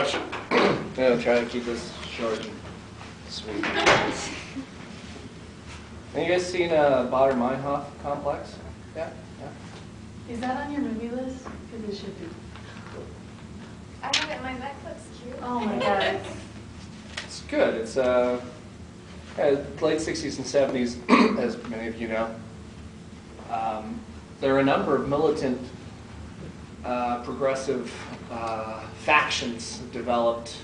much. I'll try to keep this short and sweet. Have you guys seen Baader-Meinhof complex? Yeah? Is that on your movie list? Because it should be. I have it in my Netflix queue. Oh my god. It's good. It's late 60s and 70s, as many of you know. There are a number of militant, progressive factions developed,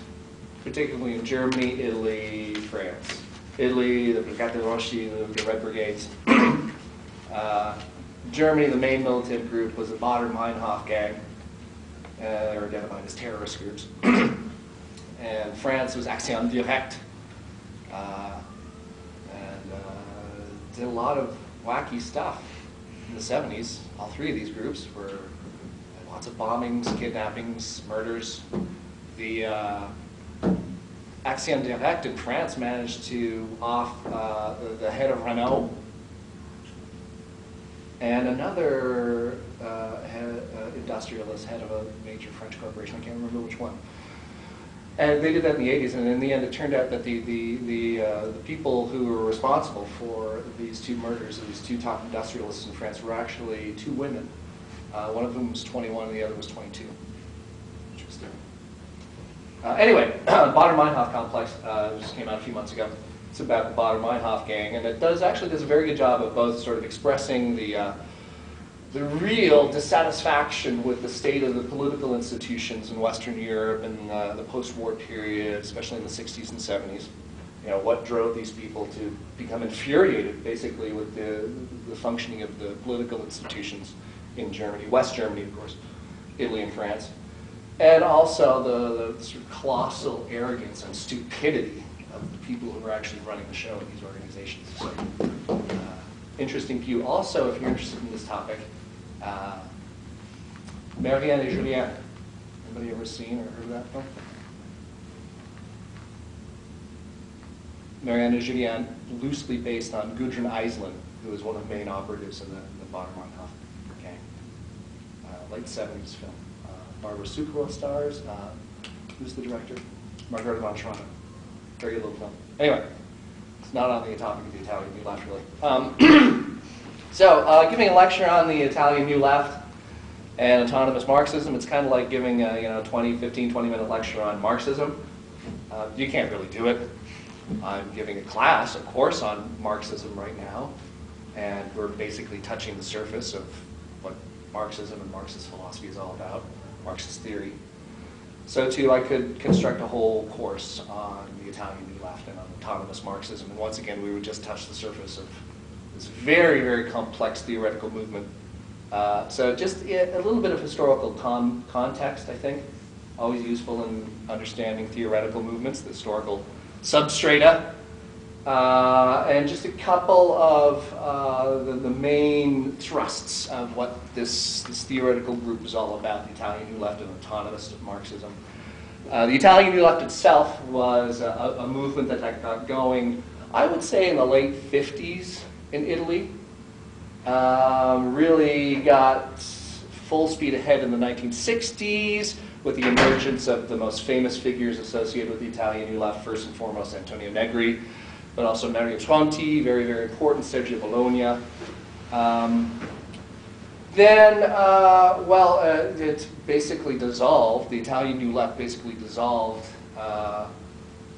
particularly in Germany, Italy, France. Italy, the Brigate Rossi, the Red Brigades. Germany, the main militant group was the Baader-Meinhof gang. They were identified as terrorist groups. And France was Action Directe. Did a lot of wacky stuff in the 70s. All three of these groups were lots of bombings, kidnappings, murders. The Action Directe in France managed to off the head of Renault and another industrialist, head of a major French corporation. I can't remember which one. And they did that in the 80s, and in the end it turned out that the people who were responsible for these two murders of these two top industrialists in France were actually two women. One of them was 21 and the other was 22. Interesting. Anyway, Baader-Meinhof complex just came out a few months ago. It's about the Baader-Meinhof gang, and it does a very good job of both sort of expressing the real dissatisfaction with the state of the political institutions in Western Europe in the post-war period, especially in the 60s and 70s. You know, what drove these people to become infuriated, basically, with the functioning of the political institutions in Germany, West Germany, of course, Italy and France. And also the sort of colossal arrogance and stupidity of the people who are actually running the show in these organizations. So, interesting view. Also, if you're interested in this topic, Marianne et Julien. Anybody ever seen or heard of that film? Marianne et Julien, loosely based on Gudrun Eisland, who was one of the main operatives in the Baader-Meinhof gang. Late 70s film. Barbara Sucro stars. Who's the director? Margareta von Schroeder. Very good little film. Anyway, it's not on the topic of the Italian New Left, really. So, giving a lecture on the Italian New Left and autonomous Marxism, it's kind of like giving a 15-20-minute lecture on Marxism. You can't really do it. I'm giving a class, a course on Marxism right now, and we're basically touching the surface of what Marxism and Marxist philosophy is all about, Marxist theory. So too, I could construct a whole course on the Italian New Left and on autonomous Marxism, and once again, we would just touch the surface of this very, very complex theoretical movement. So just a little bit of historical context, I think, always useful in understanding theoretical movements, the historical substrata, and just a couple of the main thrusts of what this theoretical group is all about, the Italian New Left and autonomous Marxism. The Italian New Left itself was a movement that got going, I would say, in the late 50s in Italy. Really got full speed ahead in the 1960s with the emergence of the most famous figures associated with the Italian New Left, first and foremost Antonio Negri, but also Mario Tronti, very, very important, Sergio Bologna. It basically dissolved, the Italian New Left basically dissolved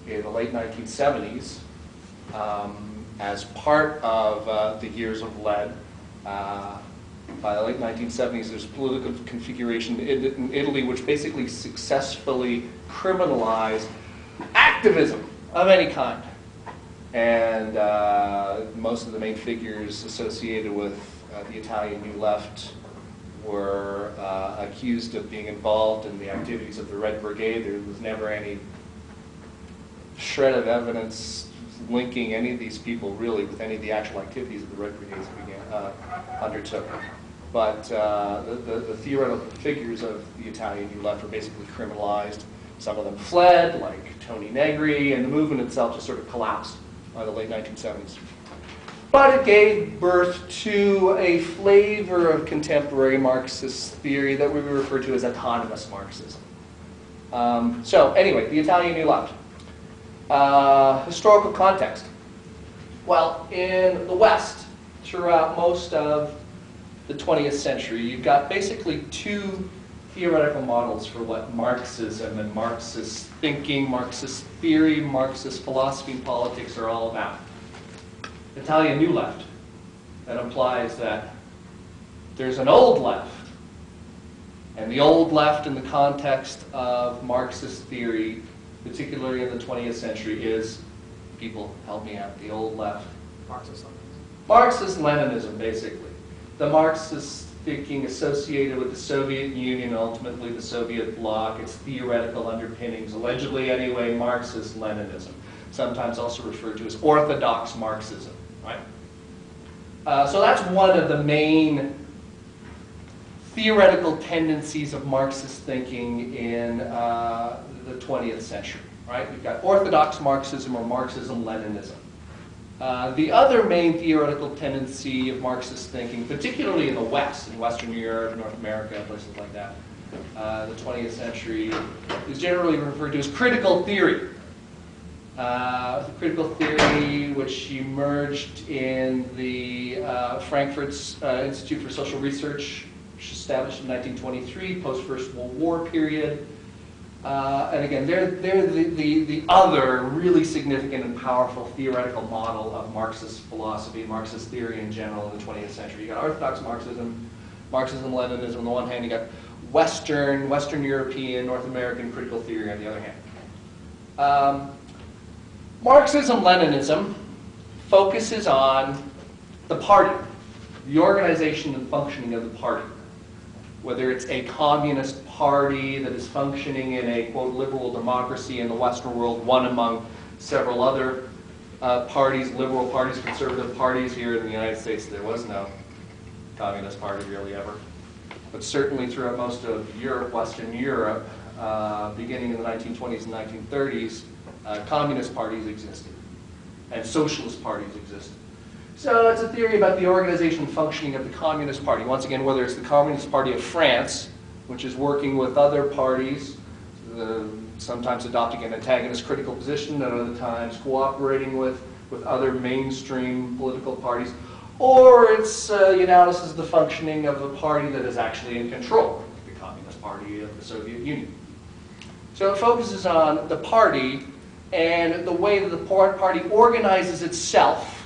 in the late 1970s as part of the years of lead. By the late 1970s, there's a political configuration in Italy which basically successfully criminalized activism of any kind. And most of the main figures associated with the Italian New Left were accused of being involved in the activities of the Red Brigade. There was never any shred of evidence linking any of these people really with any of the actual activities of the Red Brigades undertook. But the theoretical figures of the Italian New Left were basically criminalized. Some of them fled, like Tony Negri, and the movement itself just sort of collapsed by the late 1970s. But it gave birth to a flavor of contemporary Marxist theory that we refer to as autonomous Marxism. So anyway, the Italian New Left. Historical context. Well, in the West, throughout most of the 20th century, you've got basically two theoretical models for what Marxism and Marxist thinking, Marxist theory, Marxist philosophy and politics are all about. Italian New Left. That implies that there's an old left. And the old left in the context of Marxist theory, particularly in the 20th century, is, people help me out, the old left. Marxist-Leninism. Marxist-Leninism, basically. The Marxist thinking associated with the Soviet Union, ultimately the Soviet bloc, its theoretical underpinnings, allegedly anyway, Marxist-Leninism, sometimes also referred to as orthodox Marxism, right? So that's one of the main theoretical tendencies of Marxist thinking in the 20th century, right? We've got orthodox Marxism or Marxism-Leninism. The other main theoretical tendency of Marxist thinking, particularly in the West, in Western Europe, North America, places like that, the 20th century, is generally referred to as critical theory. Critical theory, which emerged in the Frankfurt's Institute for Social Research, which was established in 1923, post-First World War period. And again, they're the other really significant and powerful theoretical model of Marxist philosophy, Marxist theory in general in the 20th century. You got orthodox Marxism, Marxism-Leninism on the one hand, you got Western European, North American critical theory on the other hand. Marxism-Leninism focuses on the party, the organization and functioning of the party. Whether it's a communist party that is functioning in a, quote, liberal democracy in the Western world, one among several other parties, liberal parties, conservative parties. Here in the United States, there was no communist party really ever. But certainly throughout most of Europe, Western Europe, beginning in the 1920s and 1930s, communist parties existed, and socialist parties existed. So it's a theory about the organization and functioning of the Communist Party. Once again, whether it's the Communist Party of France, which is working with other parties, sometimes adopting an antagonist critical position, at other times cooperating with other mainstream political parties, or it's the analysis of the functioning of a party that is actually in control, the Communist Party of the Soviet Union. So it focuses on the party and the way that the party organizes itself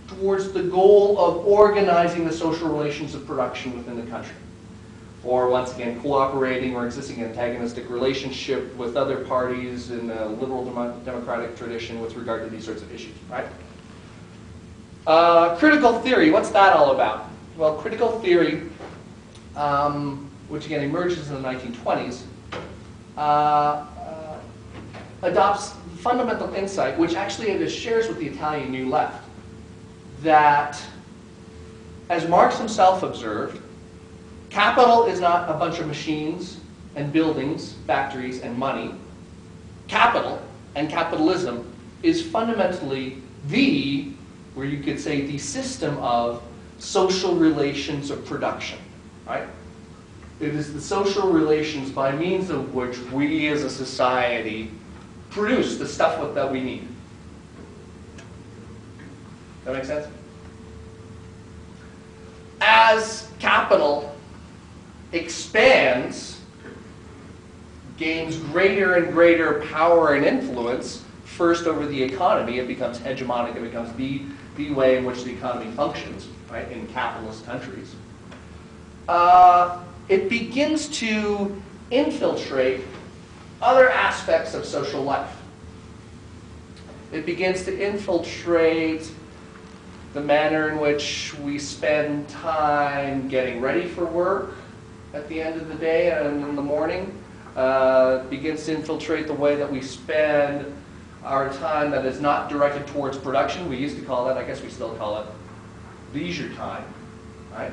towards the goal of organizing the social relations of production within the country. Or once again, cooperating or existing antagonistic relationship with other parties in the liberal democratic tradition with regard to these sorts of issues, right? Critical theory, what's that all about? Well, critical theory, which again emerges in the 1920s, adopts fundamental insight, which actually it shares with the Italian New Left, that, as Marx himself observed, capital is not a bunch of machines and buildings, factories and money. Capital and capitalism is fundamentally where you could say, the system of social relations of production, right? It is the social relations by means of which we as a society produce the stuff that we need. That make sense? As capital expands, gains greater and greater power and influence, first over the economy, it becomes hegemonic, it becomes the way in which the economy functions, right, in capitalist countries. It begins to infiltrate other aspects of social life. It begins to infiltrate the manner in which we spend time getting ready for work at the end of the day and in the morning. Begins to infiltrate the way that we spend our time that is not directed towards production. We used to call that, I guess we still call it, leisure time, right?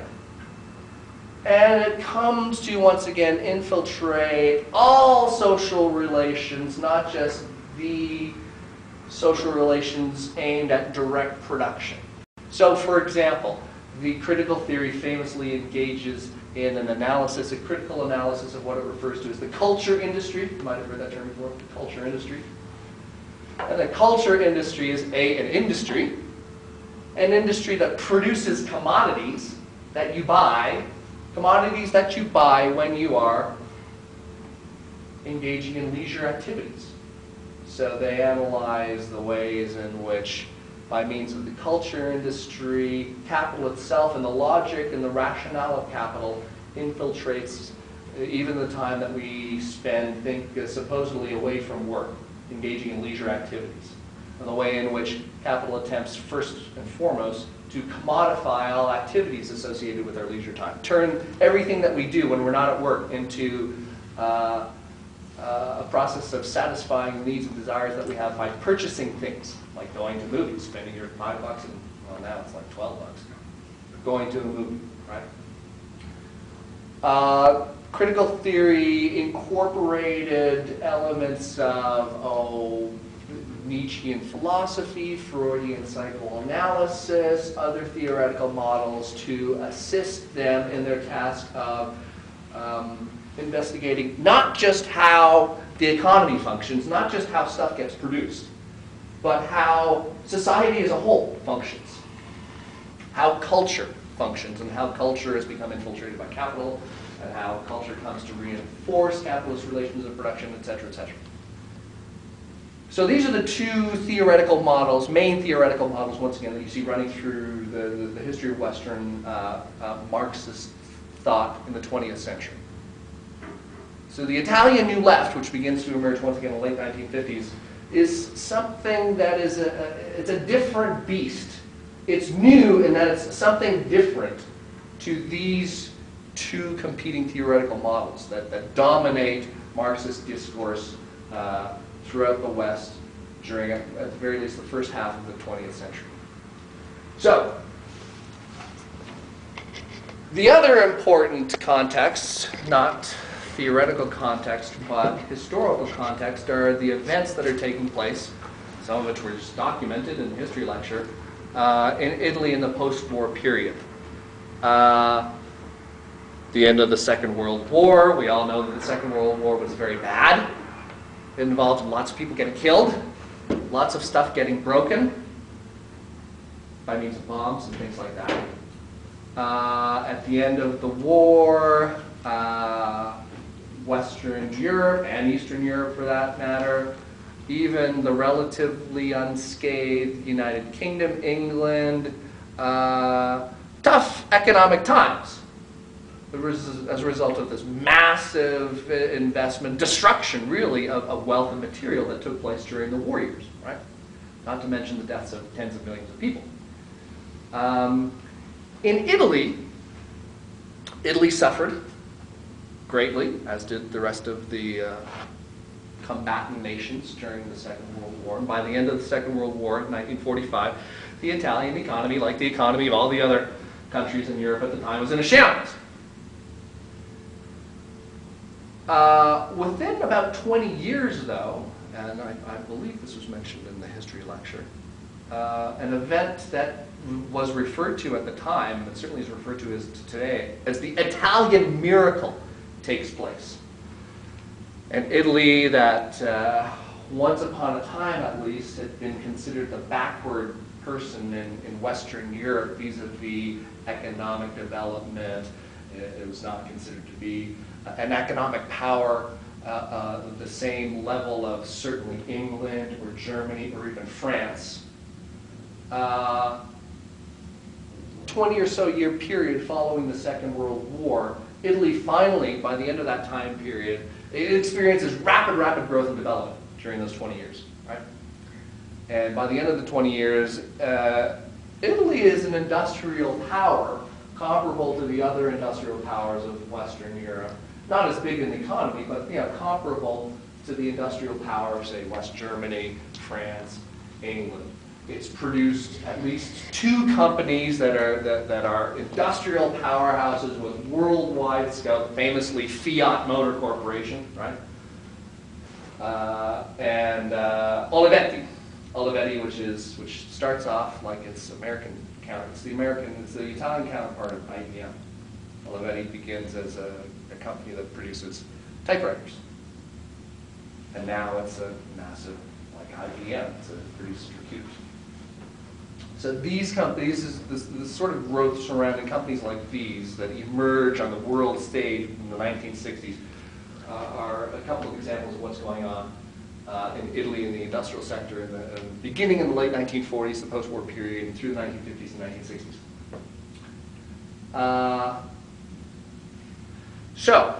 And it comes to, once again, infiltrate all social relations, not just the social relations aimed at direct production. So, for example, the critical theory famously engages in an analysis, a critical analysis of what it refers to as the culture industry. You might have heard that term before, the culture industry. And the culture industry is an industry that produces commodities that you buy, when you are engaging in leisure activities. So they analyze the ways in which, by means of the culture industry, capital itself and the logic and the rationale of capital infiltrates even the time that we spend, supposedly away from work, engaging in leisure activities. And the way in which capital attempts, first and foremost, to commodify all activities associated with our leisure time. Turn everything that we do when we're not at work into a process of satisfying the needs and desires that we have by purchasing things, like going to movies, spending your $5 and, well, now it's like $12. Going to a movie, right? Critical theory incorporated elements of, Nietzschean philosophy, Freudian psychoanalysis, other theoretical models to assist them in their task of investigating not just how the economy functions, not just how stuff gets produced, but how society as a whole functions, how culture functions, and how culture has become infiltrated by capital, and how culture comes to reinforce capitalist relations of production, et cetera, et cetera. So these are the two theoretical models, main theoretical models, once again, that you see running through the history of Western Marxist thought in the 20th century. So the Italian New Left, which begins to emerge once again in the late 1950s, is something that is it's a different beast. It's new in that it's something different to these two competing theoretical models that dominate Marxist discourse throughout the West during, at the very least, the first half of the 20th century. So, the other important context, not theoretical context, but historical context, are the events that are taking place, some of which were just documented in the history lecture, in Italy in the post-war period. The end of the Second World War. We all know that the Second World War was very bad. It involved lots of people getting killed, lots of stuff getting broken by means of bombs and things like that. At the end of the war, Western Europe, and Eastern Europe for that matter, even the relatively unscathed United Kingdom, England, tough economic times as a result of this massive investment, destruction really, of wealth and material that took place during the war years, right? Not to mention the deaths of tens of millions of people. In Italy, Italy suffered greatly, as did the rest of the combatant nations during the Second World War. And by the end of the Second World War, in 1945, the Italian economy, like the economy of all the other countries in Europe at the time, was in a shambles. Within about 20 years, though, and I believe this was mentioned in the history lecture, an event that was referred to at the time, but certainly is referred to as today, as the Italian miracle takes place. And Italy, that once upon a time at least had been considered the backward person in Western Europe vis-a-vis economic development. It was not considered to be an economic power the same level of certainly England or Germany or even France. 20 or so year period following the Second World War, Italy finally, by the end of that time period, it experiences rapid growth and development during those 20 years, right? And by the end of the 20 years, Italy is an industrial power comparable to the other industrial powers of Western Europe. Not as big in the economy, but comparable to the industrial power of, say, West Germany, France, England. It's produced at least two companies that are industrial powerhouses with worldwide scope, famously Fiat Motor Corporation, right? And Olivetti, which starts off like its American It's the American, it's the Italian counterpart of IBM. Olivetti begins as a company that produces typewriters. And now it's a massive, like IBM, it's a producer of computers. So these companies, this sort of growth surrounding companies like these that emerge on the world stage in the 1960s are a couple of examples of what's going on in Italy in the industrial sector beginning in the late 1940s, the post-war period, and through the 1950s and 1960s. So,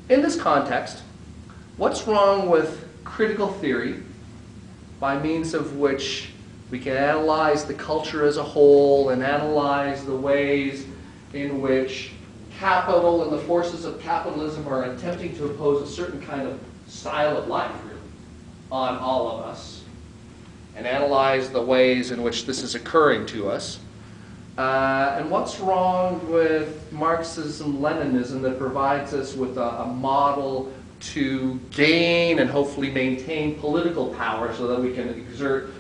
in this context, what's wrong with critical theory by means of which we can analyze the culture as a whole and analyze the ways in which capital and the forces of capitalism are attempting to impose a certain kind of style of life, really, on all of us, and analyze the ways in which this is occurring to us. And what's wrong with Marxism-Leninism that provides us with a model to gain and hopefully maintain political power so that we can exert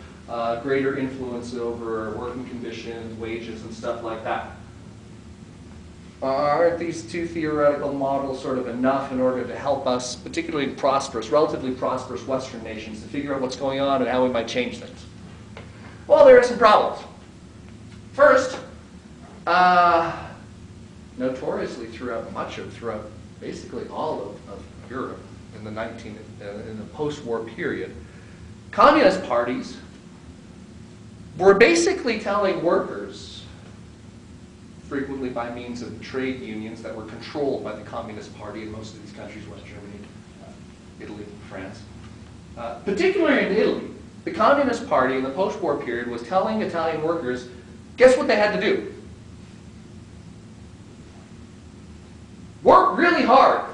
greater influence over working conditions, wages, and stuff like that? Aren't these two theoretical models sort of enough in order to help us, particularly in relatively prosperous Western nations, to figure out what's going on and how we might change things? Well, there are some problems. First, notoriously throughout basically all of Europe in the post-war period, communist parties were basically telling workers, frequently by means of trade unions that were controlled by the Communist Party in most of these countries, West Germany, Italy, France. Particularly in Italy, the Communist Party in the post-war period was telling Italian workers, guess what they had to do? Work really hard,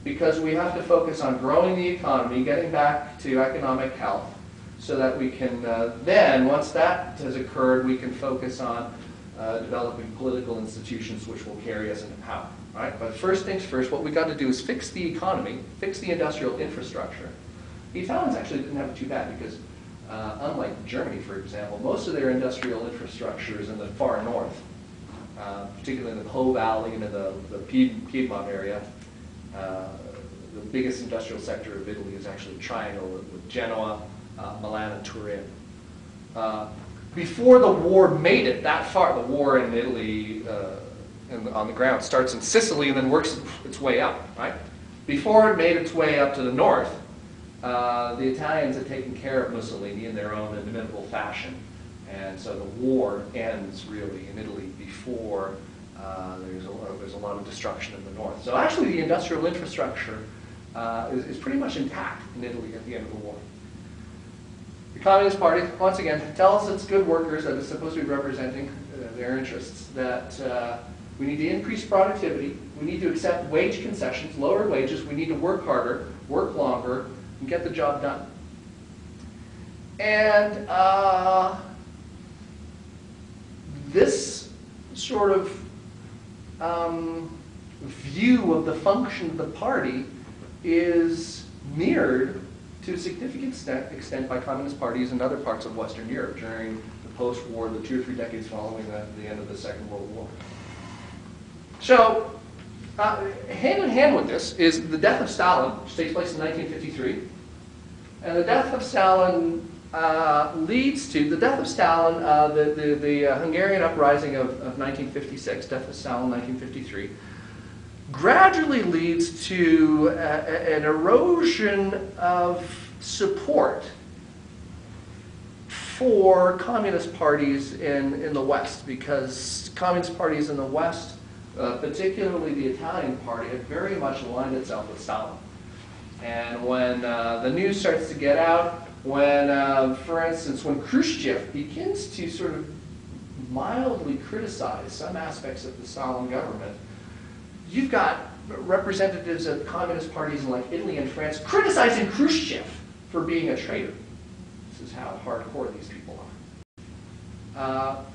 because we have to focus on growing the economy, getting back to economic health, so that we can then, once that has occurred, we can focus on developing political institutions which will carry us into power. Right? But first things first, what we got to do is fix the economy, fix the industrial infrastructure. The Italians actually didn't have it too bad because, unlike Germany, for example, most of their industrial infrastructure is in the far north, particularly in the Po Valley and in the Piedmont area. The biggest industrial sector of Italy is actually a triangle with Genoa, Milan, and Turin. Before the war made it that far, the war in Italy on the ground starts in Sicily and then works its way up, right? Before it made its way up to the north, the Italians had taken care of Mussolini in their own inimitable fashion. And so the war ends really in Italy before there's a lot of destruction in the north. So actually the industrial infrastructure is pretty much intact in Italy at the end of the war. The Communist Party, once again, tells its good workers that it's supposed to be representing their interests, that we need to increase productivity, we need to accept wage concessions, lower wages, we need to work harder, work longer, and get the job done. And this sort of view of the function of the party is mirrored to a significant extent by communist parties in other parts of Western Europe during the post-war, the 2 or 3 decades following the end of the Second World War. So, hand in hand with this is the death of Stalin, which takes place in 1953. And the death of Stalin leads to, the Hungarian Uprising of 1956, death of Stalin 1953, gradually leads to an erosion of support for communist parties in the West, because communist parties in the West, particularly the Italian party, had very much aligned itself with Stalin. And when the news starts to get out, when, for instance, when Khrushchev begins to sort of mildly criticize some aspects of the Stalin government, you've got representatives of communist parties in like Italy and France criticizing Khrushchev for being a traitor. This is how hardcore these people are.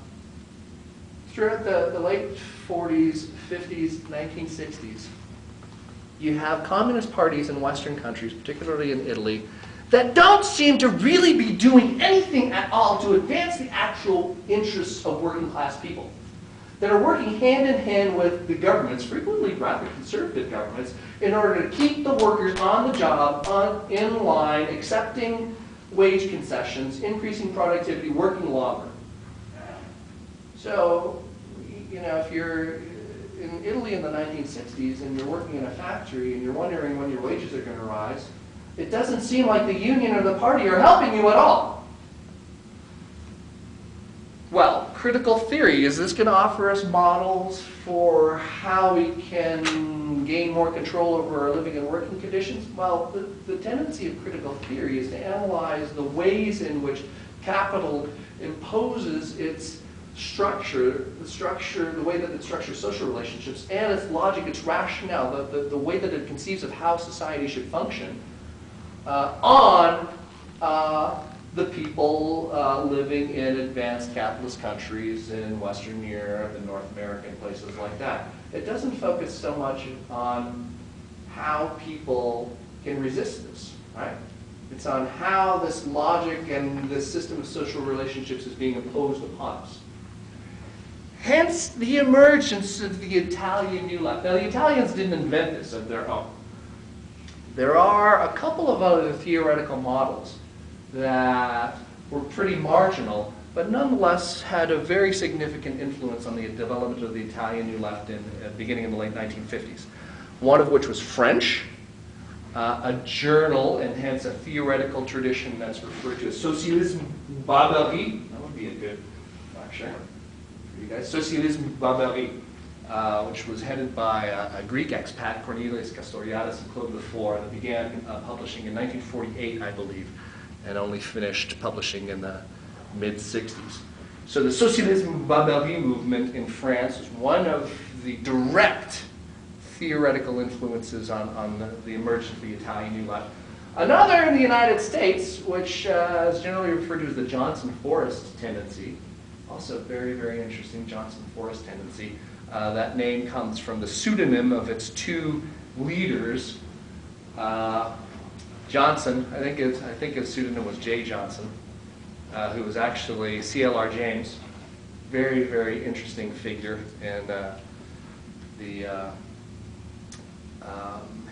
Throughout the late 40s, 50s, 1960s, you have communist parties in Western countries, particularly in Italy, that don't seem to really be doing anything at all to advance the actual interests of working class people, that are working hand in hand with the governments, frequently rather conservative governments, in order to keep the workers on the job, in line, accepting wage concessions, increasing productivity, working longer. So, you know, if you're in Italy in the 1960s and you're working in a factory and you're wondering when your wages are going to rise, it doesn't seem like the union or the party are helping you at all. Well, critical theory, is this going to offer us models for how we can gain more control over our living and working conditions? Well, the tendency of critical theory is to analyze the ways in which capital imposes its structure, the way that it structures social relationships, and its logic, its rationale, the way that it conceives of how society should function on the people living in advanced capitalist countries in Western Europe and North America and places like that. It doesn't focus so much on how people can resist this, right? It's on how this logic and this system of social relationships is being imposed upon us. Hence the emergence of the Italian New Left. Now, the Italians didn't invent this of their own. There are a couple of other theoretical models that were pretty marginal, but nonetheless had a very significant influence on the development of the Italian New Left beginning in the late 1950s. One of which was French, a journal and hence a theoretical tradition that's referred to as Socialisme Barbarie. That would be a good lecture for you guys. Socialisme Barbarie, which was headed by a Greek expat, Cornelius Castoriadis and Claude Lefort, that began publishing in 1948, I believe, and only finished publishing in the mid-60s. So the Socialisme Barbarie movement in France is one of the direct theoretical influences on the emergence of the Italian New Left. Another in the United States, which is generally referred to as the Johnson-Forrest tendency, also very, very interesting Johnson-Forrest tendency. That name comes from the pseudonym of its two leaders. Johnson, I think his pseudonym was J. Johnson, who was actually CLR James. Very, very interesting figure in the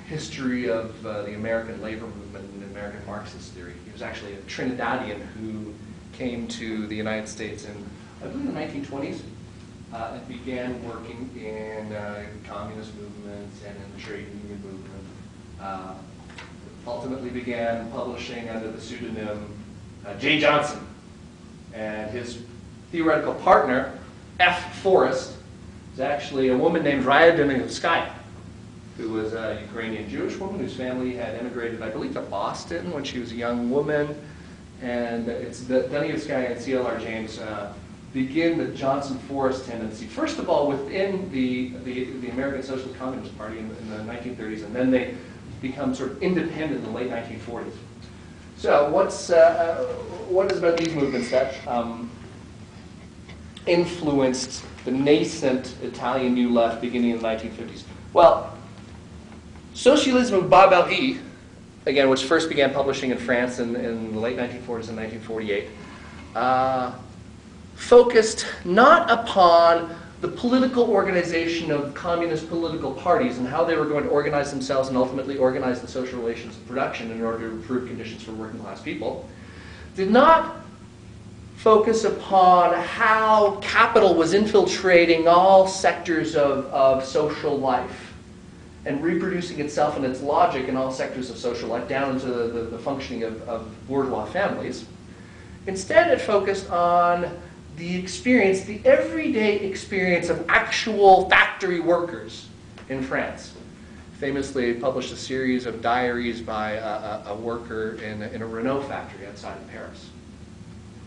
history of the American labor movement and American Marxist theory. He was actually a Trinidadian who came to the United States in, I believe, the 1920s. And began working in communist movements and in the trade union movement. Ultimately began publishing under the pseudonym J. Johnson. And his theoretical partner, F. Forrest, is actually a woman named Raya Denilovskaya, who was a Ukrainian Jewish woman whose family had immigrated, I believe, to Boston when she was a young woman. And it's the Denilovskaya and CLR James begin the Johnson-Forrest tendency, first of all within the American Socialist Communist Party in the 1930s, and then they become sort of independent in the late 1940s. So what is about these movements that influenced the nascent Italian New Left beginning in the 1950s? Well, Socialisme Barbarie, again, which first began publishing in France in the late 1940s and 1948, focused not upon the political organization of communist political parties and how they were going to organize themselves and ultimately organize the social relations of production in order to improve conditions for working class people, did not focus upon how capital was infiltrating all sectors of social life and reproducing itself and its logic in all sectors of social life down into the functioning of bourgeois families. Instead, it focused on the experience, the everyday experience of actual factory workers in France. Famously published a series of diaries by a worker in a Renault factory outside of Paris.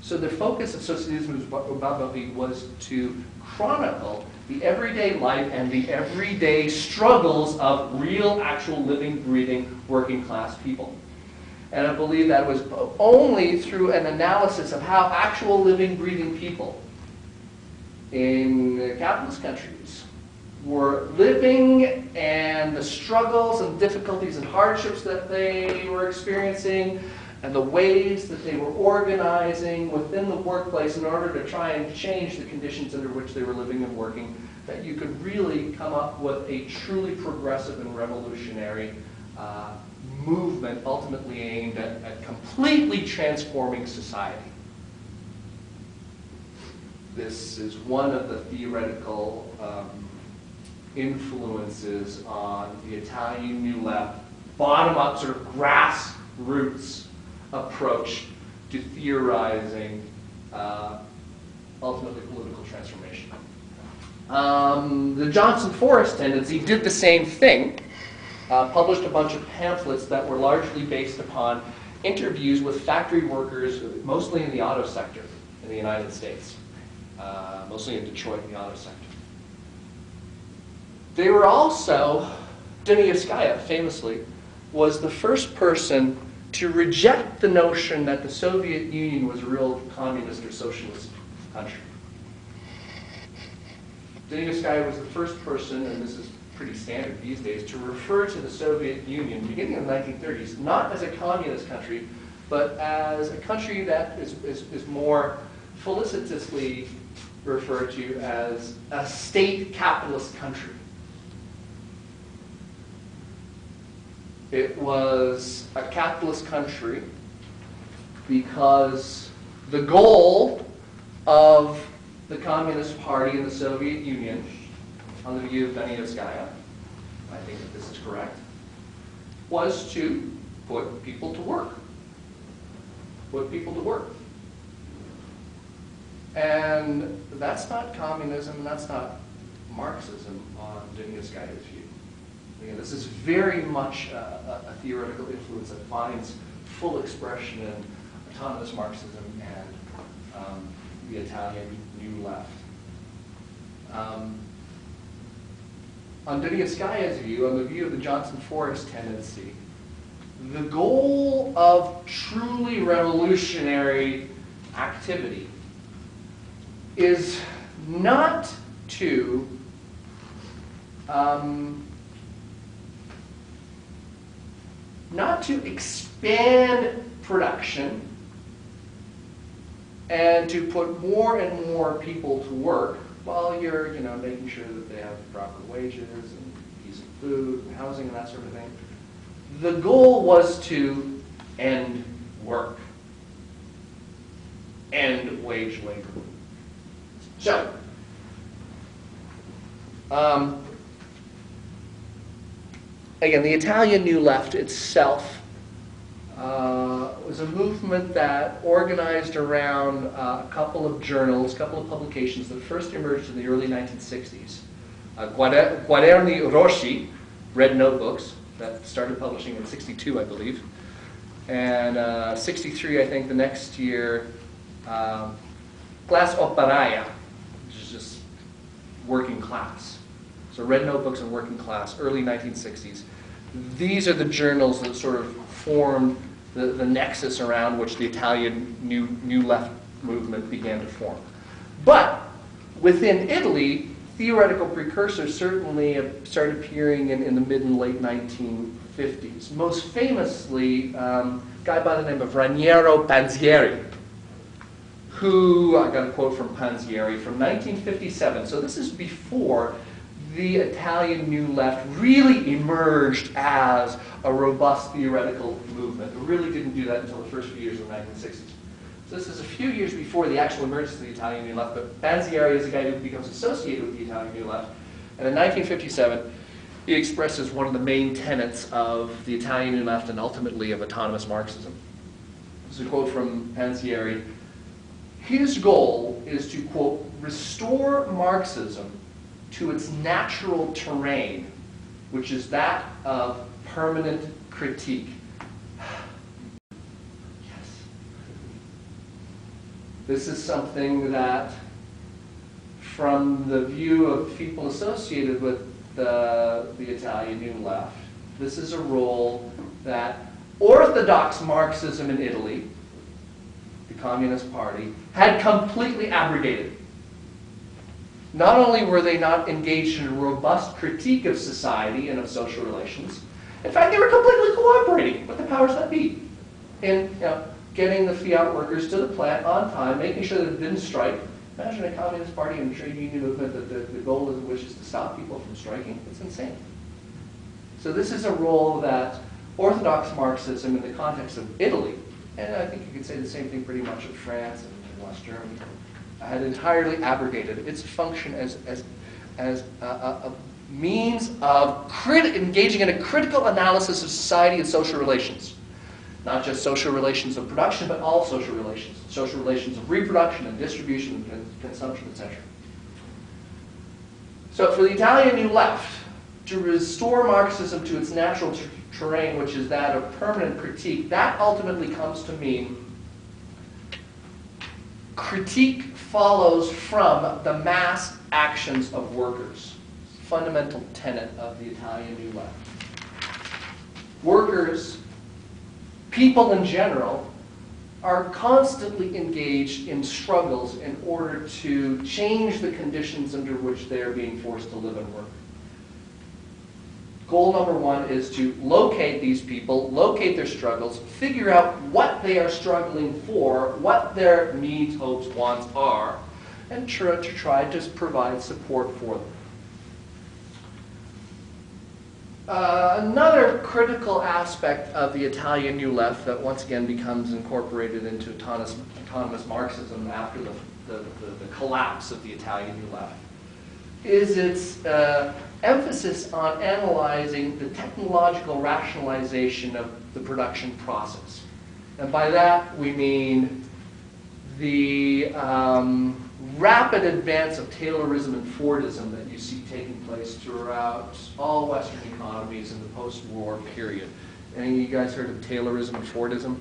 So the focus of Socialisme Barbarie was to chronicle the everyday life and the everyday struggles of real, actual, living, breathing, working class people. And I believe that was only through an analysis of how actual living, breathing people in capitalist countries were living and the struggles and difficulties and hardships that they were experiencing and the ways that they were organizing within the workplace in order to try and change the conditions under which they were living and working, that you could really come up with a truly progressive and revolutionary movement ultimately aimed at completely transforming society. This is one of the theoretical influences on the Italian New Left, bottom-up, sort of grassroots approach to theorizing ultimately political transformation. The Johnson-Forrest tendency did the same thing, published a bunch of pamphlets that were largely based upon interviews with factory workers, mostly in the auto sector in the United States, mostly in Detroit, in the auto sector. They were also, Denievskaya famously, was the first person to reject the notion that the Soviet Union was a real communist or socialist country. Denievskaya was the first person, and this is pretty standard these days, to refer to the Soviet Union, beginning in the 1930s, not as a communist country, but as a country that is more felicitously referred to as a state capitalist country. It was a capitalist country because the goal of the Communist Party in the Soviet Union, on the view of Denievskaya, I think that this is correct, was to put people to work. Put people to work. And that's not communism, and that's not Marxism on Denievskaya's view. Again, this is very much a theoretical influence that finds full expression in autonomous Marxism and the Italian New Left. On Denievskaya's view, on the view of the Johnson-Forrest tendency, the goal of truly revolutionary activity is not to expand production and to put more and more people to work while you're, making sure that they have proper wages and decent food and housing and that sort of thing. The goal was to end work, end wage labor. So, again, the Italian New Left itself was a movement that organized around a couple of journals, a couple of publications that first emerged in the early 1960s. Quaderni Rossi, Red Notebooks, that started publishing in '62, I believe. And '63, I think, the next year, Classe Operaia, which is just working class. So Red Notebooks and Working Class, early 1960s. These are the journals that sort of formed the nexus around which the Italian New Left movement began to form. But within Italy, theoretical precursors certainly started appearing in the mid and late 1950s. Most famously, a guy by the name of Raniero Panzieri, who, I got a quote from Panzieri, from 1957, so this is before the Italian New Left really emerged as a robust theoretical movement. It really didn't do that until the first few years of the 1960s. So this is a few years before the actual emergence of the Italian New Left, but Panzieri is a guy who becomes associated with the Italian New Left. And in 1957, he expresses one of the main tenets of the Italian New Left and ultimately of autonomous Marxism. This is a quote from Panzieri. His goal is to, quote, restore Marxism to its natural terrain, which is that of permanent critique. Yes. This is something that, from the view of people associated with the Italian New Left, this is a role that orthodox Marxism in Italy, the Communist Party, had completely abrogated. Not only were they not engaged in a robust critique of society and of social relations, in fact, they were completely cooperating with the powers that be. in getting the fiat workers to the plant on time, making sure that it didn't strike. Imagine a Communist Party and a trade union movement that the goal of which is to stop people from striking. It's insane. So this is a role that Orthodox Marxism in the context of Italy, and I think you could say the same thing pretty much of France and West Germany, had entirely abrogated. Its function as a means of engaging in a critical analysis of society and social relations. Not just social relations of production, but all social relations of reproduction and distribution and consumption, etc. So for the Italian New Left, to restore Marxism to its natural terrain, which is that of permanent critique, that ultimately comes to mean critique follows from the mass actions of workers. Fundamental tenet of the Italian New Left. Workers, people in general, are constantly engaged in struggles in order to change the conditions under which they are being forced to live and work. Goal number one is to locate these people, locate their struggles, figure out what they are struggling for, what their needs, hopes, wants are, and to try to provide support for them. Another critical aspect of the Italian New Left that once again becomes incorporated into autonomous Marxism after the collapse of the Italian New Left is its emphasis on analyzing the technological rationalization of the production process. And by that we mean the rapid advance of Taylorism and Fordism that you see taking place throughout all Western economies in the post-war period. Any of you guys heard of Taylorism and Fordism?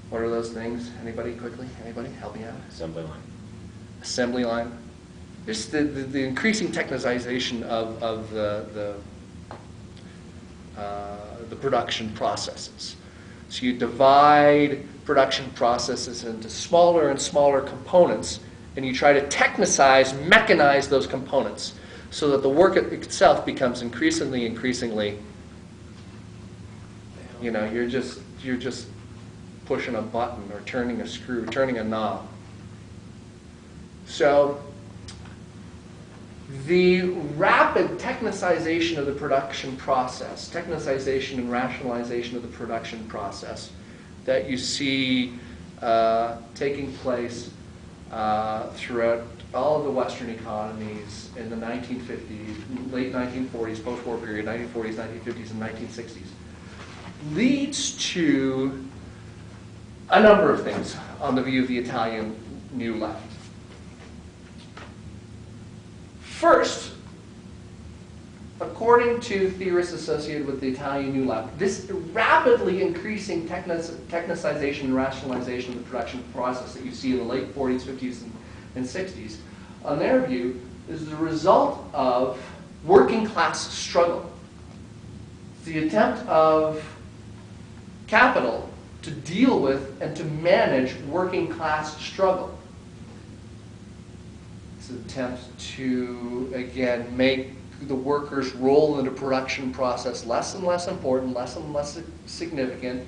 What are those things? Anybody quickly? Anybody? Help me out. Assembly line. Assembly line. Just the increasing technicization of the production processes. So you divide production processes into smaller and smaller components, and you try to technicize, mechanize those components so that the work itself becomes increasingly, you're just pushing a button or turning a screw, turning a knob. So the rapid technicization of the production process, technicization and rationalization of the production process that you see taking place throughout all of the Western economies in the 1950s, late 1940s, post-war period, 1940s, 1950s, and 1960s, leads to a number of things on the view of the Italian New Left. First, according to theorists associated with the Italian New Left, this rapidly increasing technicization and rationalization of the production process that you see in the late 40s, 50s, and 60s, on their view, is the result of working class struggle. It's the attempt of capital to deal with and to manage working class struggle. It's an attempt to, again, make the workers' role in the production process less and less important, less and less significant,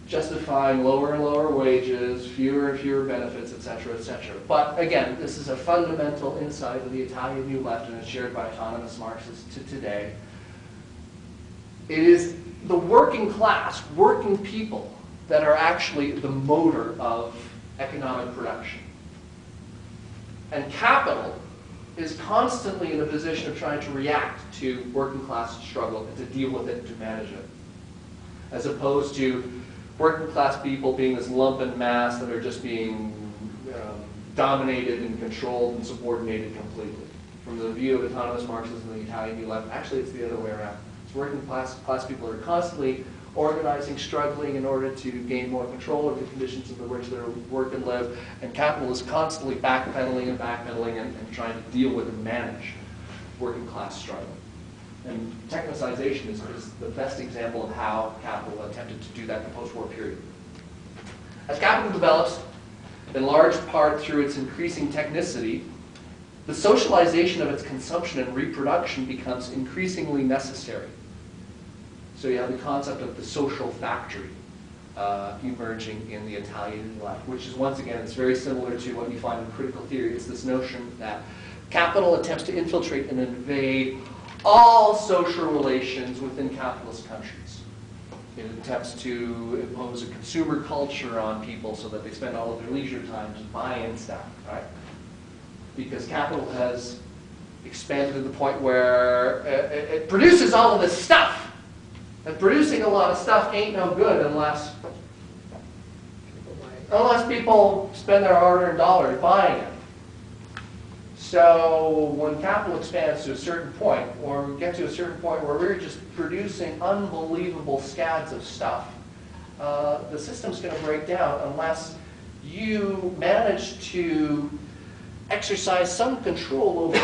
justifying lower and lower wages, fewer and fewer benefits, etc., etc. But again, this is a fundamental insight of the Italian New Left, and it's shared by autonomous Marxists to today. It is the working class, working people, that are actually the motor of economic production. And capital is constantly in a position of trying to react to working class struggle and to deal with it and to manage it, as opposed to working class people being this lumpen mass that are just being dominated and controlled and subordinated completely. From the view of autonomous Marxism and the Italian New Left, actually it's the other way around. It's working class people are constantly organizing, struggling in order to gain more control of the conditions under which they work and live, and capital is constantly backpedaling and trying to deal with and manage working class struggle. And technicization is the best example of how capital attempted to do that in the post-war period. As capital develops, in large part through its increasing technicity, the socialization of its consumption and reproduction becomes increasingly necessary. So you have the concept of the social factory emerging in the Italian left, which is, once again, it's very similar to what you find in critical theory. It's this notion that capital attempts to infiltrate and invade all social relations within capitalist countries. It attempts to impose a consumer culture on people so that they spend all of their leisure time just buying stuff, right? Because capital has expanded to the point where it produces all of this stuff. And producing a lot of stuff ain't no good unless people spend their hard-earned dollars buying it. So when capital expands to a certain point, or we get to a certain point where we're just producing unbelievable scads of stuff, the system's going to break down unless you manage to exercise some control over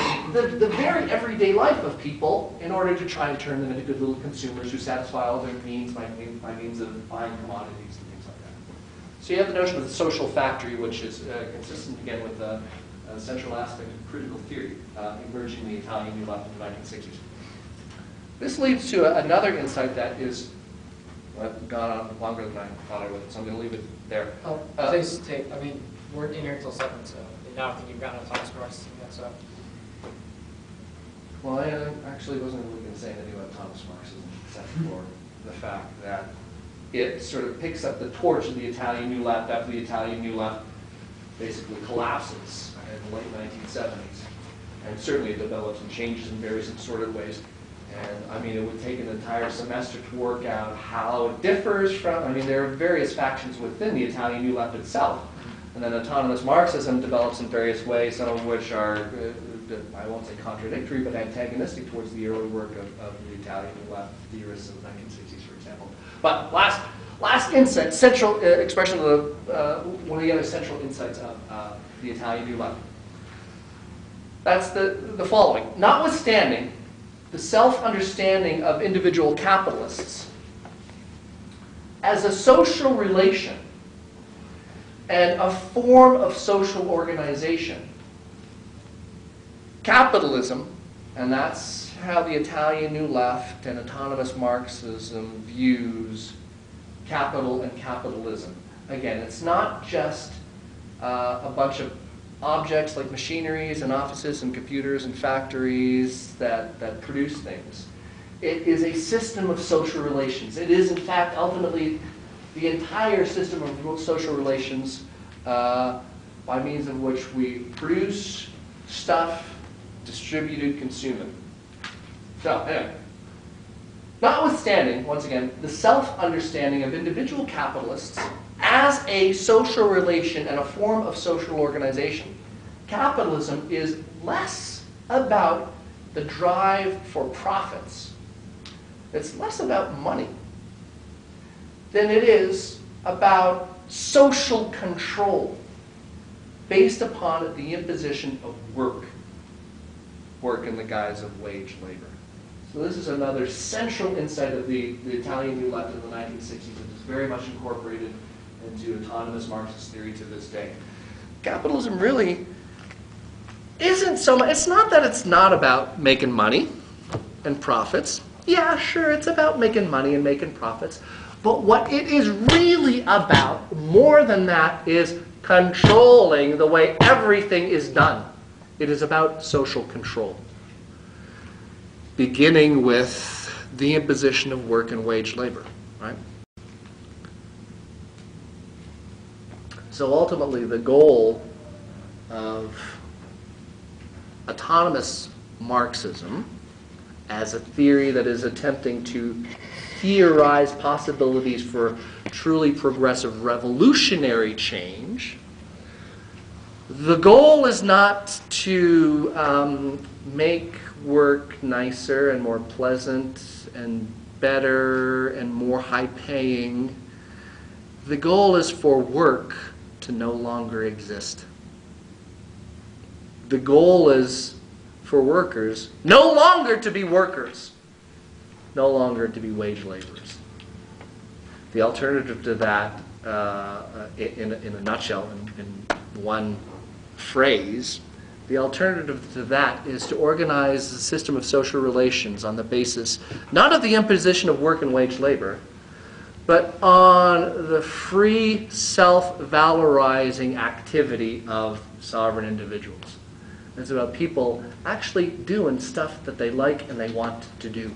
the very everyday life of people in order to try and turn them into good little consumers who satisfy all their needs by means of buying commodities and things like that. So you have the notion of the social factory, which is consistent again with the central aspect of critical theory emerging in the Italian New Left in the 1960s. This leads to another insight that is gone on longer than I thought I would, so I'm going to leave it there. Please take, I mean, we're in here until 7, so I don't think you've gotten a Thomas Marxism yet, so. Well, I actually wasn't really going to say anything about Thomas Marxism, except for the fact that it sort of picks up the torch of the Italian New Left after the Italian New Left basically collapses in the late 1970s. And certainly it develops and changes in various assorted ways. And I mean, it would take an entire semester to work out how it differs from, I mean, there are various factions within the Italian New Left itself. And then autonomous Marxism develops in various ways, some of which are, I won't say contradictory, but antagonistic towards the early work of the Italian New Left theorists of the 1960s, for example. But last insight, central expression of one of the other central insights of the Italian New Left. That's the following. Notwithstanding the self-understanding of individual capitalists as a social relation and a form of social organization, capitalism, and that's how the Italian New Left and autonomous Marxism views capital and capitalism. Again, it's not just a bunch of objects like machineries and offices and computers and factories that produce things. It is a system of social relations. It is, in fact, ultimately the entire system of social relations by means of which we produce stuff, distribute it, consume it. So, anyway. Notwithstanding, once again, the self-understanding of individual capitalists as a social relation and a form of social organization, capitalism is less about the drive for profits. It's less about money than it is about social control based upon the imposition of work in the guise of wage labor. So this is another central insight of the Italian New Left in the 1960s that is very much incorporated into autonomous Marxist theory to this day. Capitalism really isn't so much, it's not that it's not about making money and profits. Yeah, sure, it's about making money and making profits. But what it is really about, more than that, is controlling the way everything is done. It is about social control, beginning with the imposition of work and wage labor, right? So ultimately, the goal of autonomous Marxism as a theory that is attempting to theorize possibilities for truly progressive revolutionary change, the goal is not to make work nicer and more pleasant and better and more high-paying. The goal is for work to no longer exist. The goal is for workers no longer to be workers, no longer to be wage laborers. The alternative to that, in a nutshell, in one phrase, The alternative to that is to organize a system of social relations on the basis not of the imposition of work and wage labor, but on the free self-valorizing activity of sovereign individuals. It's about people actually doing stuff that they like and they want to do.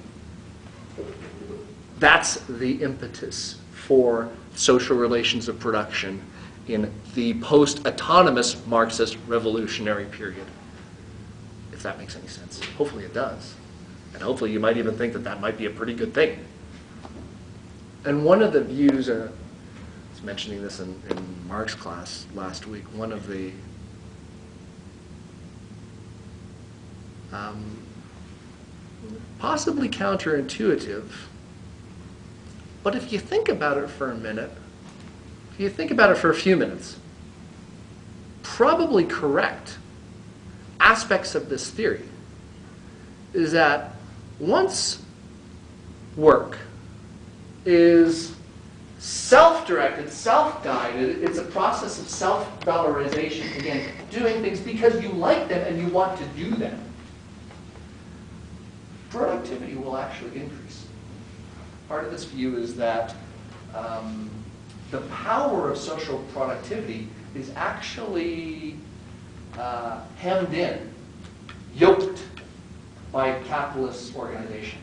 That's the impetus for social relations of production in the post-autonomous Marxist revolutionary period. If that makes any sense. Hopefully it does. And hopefully you might even think that that might be a pretty good thing. And one of the views, I was mentioning this in Marx class last week, one of the possibly counterintuitive, but if you think about it for a minute, if you think about it for a few minutes, probably correct aspects of this theory is that once work is self-directed, self-guided, it's a process of self-valorization, again, doing things because you like them and you want to do them, productivity will actually increase. Part of this view is that the power of social productivity is actually hemmed in, yoked by capitalist organization.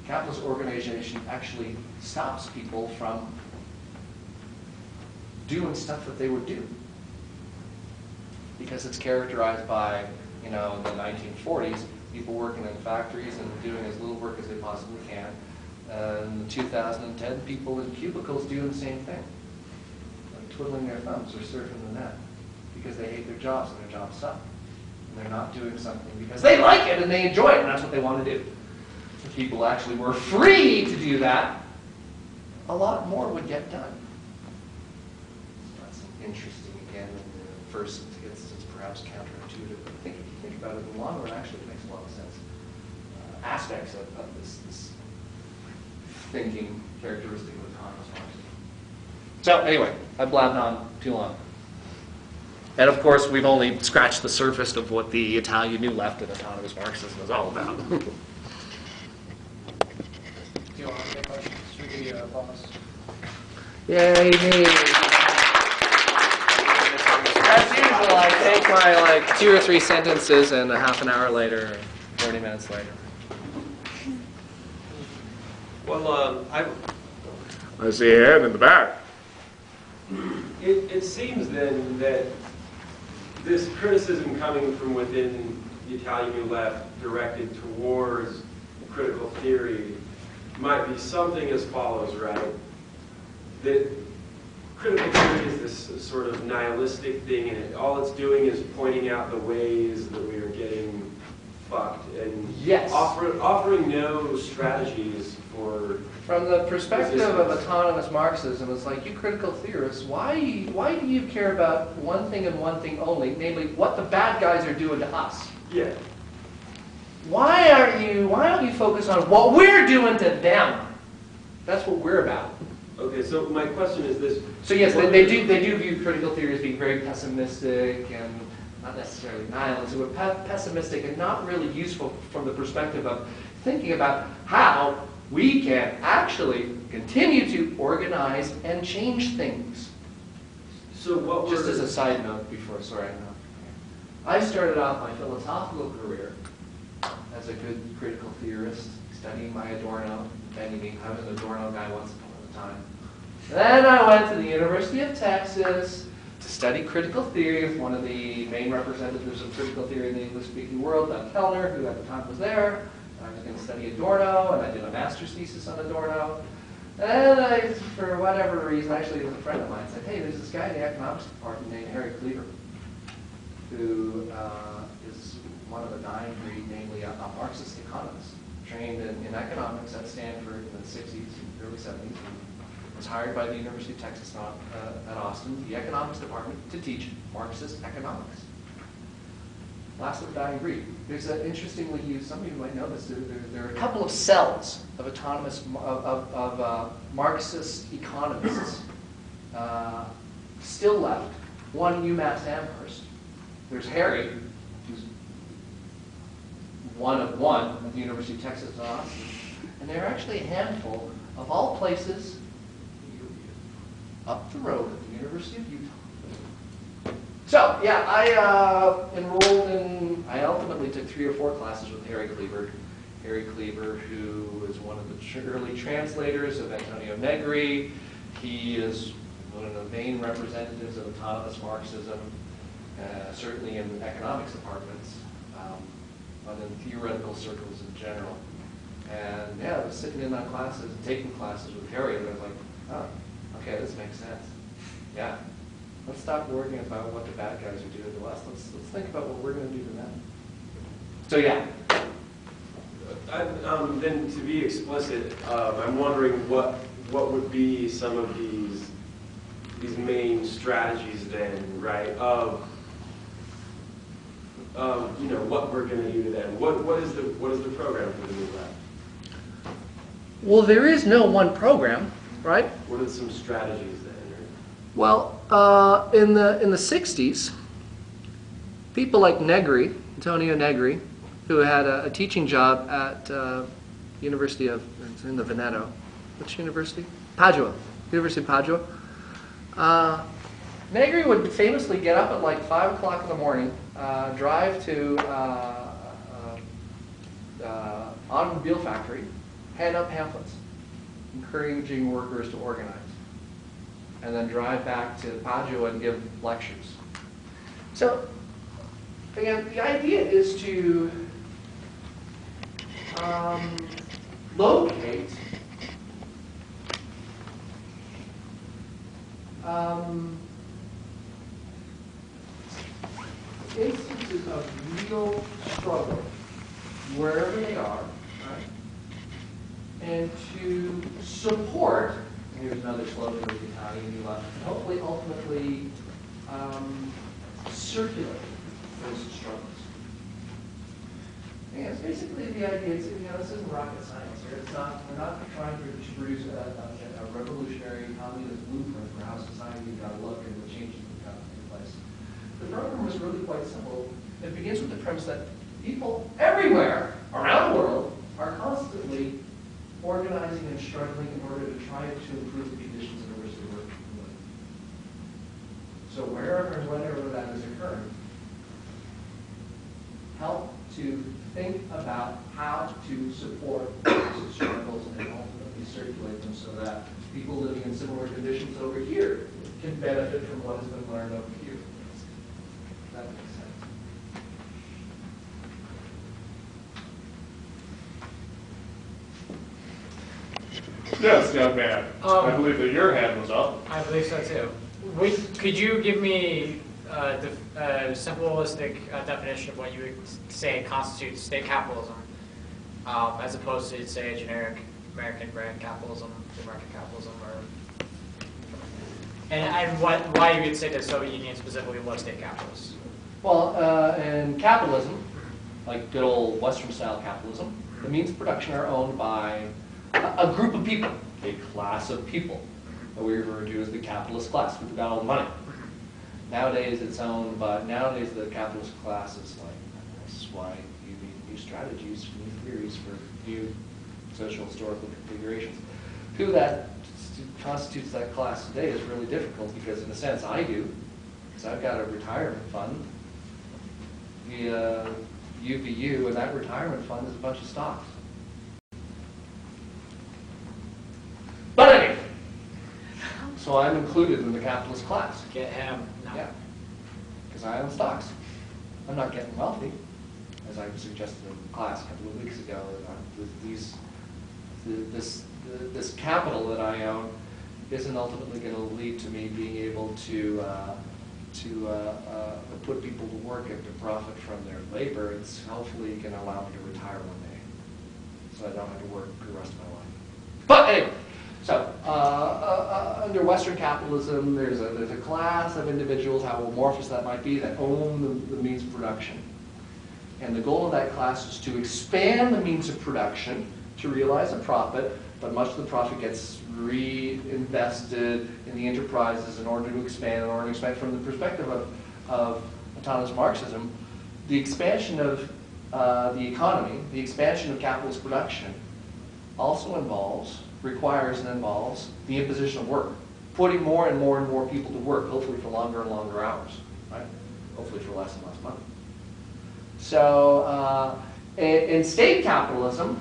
Capitalist organization actually stops people from doing stuff that they would do, because it's characterized by, you know, in the 1940s, people working in factories and doing as little work as they possibly can. In 2010, people in cubicles doing the same thing, like twiddling their thumbs or surfing the net, because they hate their jobs and their jobs suck. And they're not doing something because they like it and they enjoy it and that's what they want to do. If people actually were free to do that, a lot more would get done. So that's interesting, again, in the first instance, perhaps counterintuitive, but I think if you think about it in the long run, actually it makes a lot of sense. Aspects of this thinking characteristic of autonomous Marxism. So anyway, I blabbed on too long. And of course, we've only scratched the surface of what the Italian New Left and autonomous Marxism is all about. Do you want to make questions? Should we give you a pause? Yay, me. As usual, I take my like 2 or 3 sentences and a half an hour later, 40 minutes later. Well, I see a hand in the back. it seems then that this criticism coming from within the Italian New Left directed towards critical theory might be something as follows, right? That critical theory is this sort of nihilistic thing, and all it's doing is pointing out the ways that we are getting fucked, and yes, offering no strategies for. From the perspective of resistance. autonomous Marxism, it's like, you critical theorists, why do you care about one thing and one thing only, namely what the bad guys are doing to us? Yeah. Why don't you focus on what we're doing to them? That's what we're about. Okay, so my question is this. So yes, they do view critical theory as being very pessimistic and not necessarily nihilist, but pessimistic and not really useful from the perspective of thinking about how we can actually continue to organize and change things. So what Just as a side note before, sorry, I started off my philosophical career as a good critical theorist, studying my Adorno, Benjamin. I was an Adorno guy once upon a time. Then I went to the University of Texas to study critical theory with one of the main representatives of critical theory in the English-speaking world, Doug Kellner, who at the time was there. I was going to study Adorno, and I did a master's thesis on Adorno. And I, for whatever reason, actually it was a friend of mine, said, hey, there's this guy in the economics department named Harry Cleaver, who is one of a dying breed, namely a Marxist economist, trained in economics at Stanford in the 60s, early 70s, and was hired by the University of Texas at Austin, the economics department, to teach Marxist economics. Last of the dying breed. There's an interestingly used, some of you might know this, there are a couple of cells of autonomous, Marxist economists still left. One, UMass Amherst, there's Harry, who's one of one at the University of Texas at Austin, and there are actually a handful of all places up the road at the University of Utah. So, yeah, I ultimately took 3 or 4 classes with Harry Cleaver. Harry Cleaver, who is one of the early translators of Antonio Negri. He is one of the main representatives of autonomous Marxism, certainly in economics departments, but in theoretical circles in general. And yeah, I was sitting in on classes, taking classes with Harry, and I was like, oh, okay, this makes sense. Yeah. Let's stop worrying about what the bad guys are doing to us. Let's think about what we're going to do to them. So yeah. Then to be explicit, I'm wondering what would be some of these main strategies then, right? Of you know, what we're going to do to them. What is the program for the new left? Well, there is no one program, right? What are some strategies then? Well, in the 60s, people like Negri, Antonio Negri, who had a teaching job at University of, it's in the Veneto, which university? Padua, University of Padua. Negri would famously get up at like 5 o'clock in the morning, drive to automobile factory, hand out pamphlets, encouraging workers to organize, and then drive back to Padua and give lectures. So, again, the idea is to locate instances of real struggle wherever they are, right? And to support, here's another slogan of the Italian New Left, and hopefully ultimately circulate those struggles. And it's basically the idea, it's, you know, this isn't rocket science here. It's not, we're not trying to produce a revolutionary communist blueprint for how society got to look and the changes that got to take place. The program was really quite simple. It begins with the premise that people everywhere around the world are constantly organizing and struggling in order to try to improve the conditions under which they work and live. So wherever and whenever that is occurring, help to think about how to support those struggles and ultimately circulate them so that people living in similar conditions over here can benefit from what has been learned over here. That makes sense. Yes, young man. I believe that your hand was up. I believe so too. Could you give me the simplistic definition of what you would say constitutes state capitalism, as opposed to, say, a generic American brand capitalism, free market capitalism, and why you would say that Soviet Union specifically was state capitalist? Well, in capitalism, like good old Western-style capitalism, the means of production are owned by a group of people, a class of people that we refer to as the capitalist class, who've got all the money. Nowadays, it's owned by, nowadays the capitalist class is like, that's why you need new strategies, new theories for new social historical configurations. Who that constitutes that class today is really difficult because in a sense I do, because I've got a retirement fund via UVU, and that retirement fund is a bunch of stocks. But anyway, so I'm included in the capitalist class. Get him. No. Yeah, because I own stocks. I'm not getting wealthy, as I suggested in class a couple of weeks ago. This capital that I own isn't ultimately going to lead to me being able to put people to work and to profit from their labor. It's hopefully going to allow me to retire one day, so I don't have to work the rest of my life. But anyway. So, under Western capitalism, there's a class of individuals, how amorphous that might be, that own the means of production. And the goal of that class is to expand the means of production to realize a profit, but much of the profit gets reinvested in the enterprises in order to expand from the perspective of autonomous Marxism, the expansion of the economy, the expansion of capitalist production, also requires and involves the imposition of work, putting more and more and more people to work, hopefully for longer and longer hours, right? Hopefully for less and less money. So in state capitalism,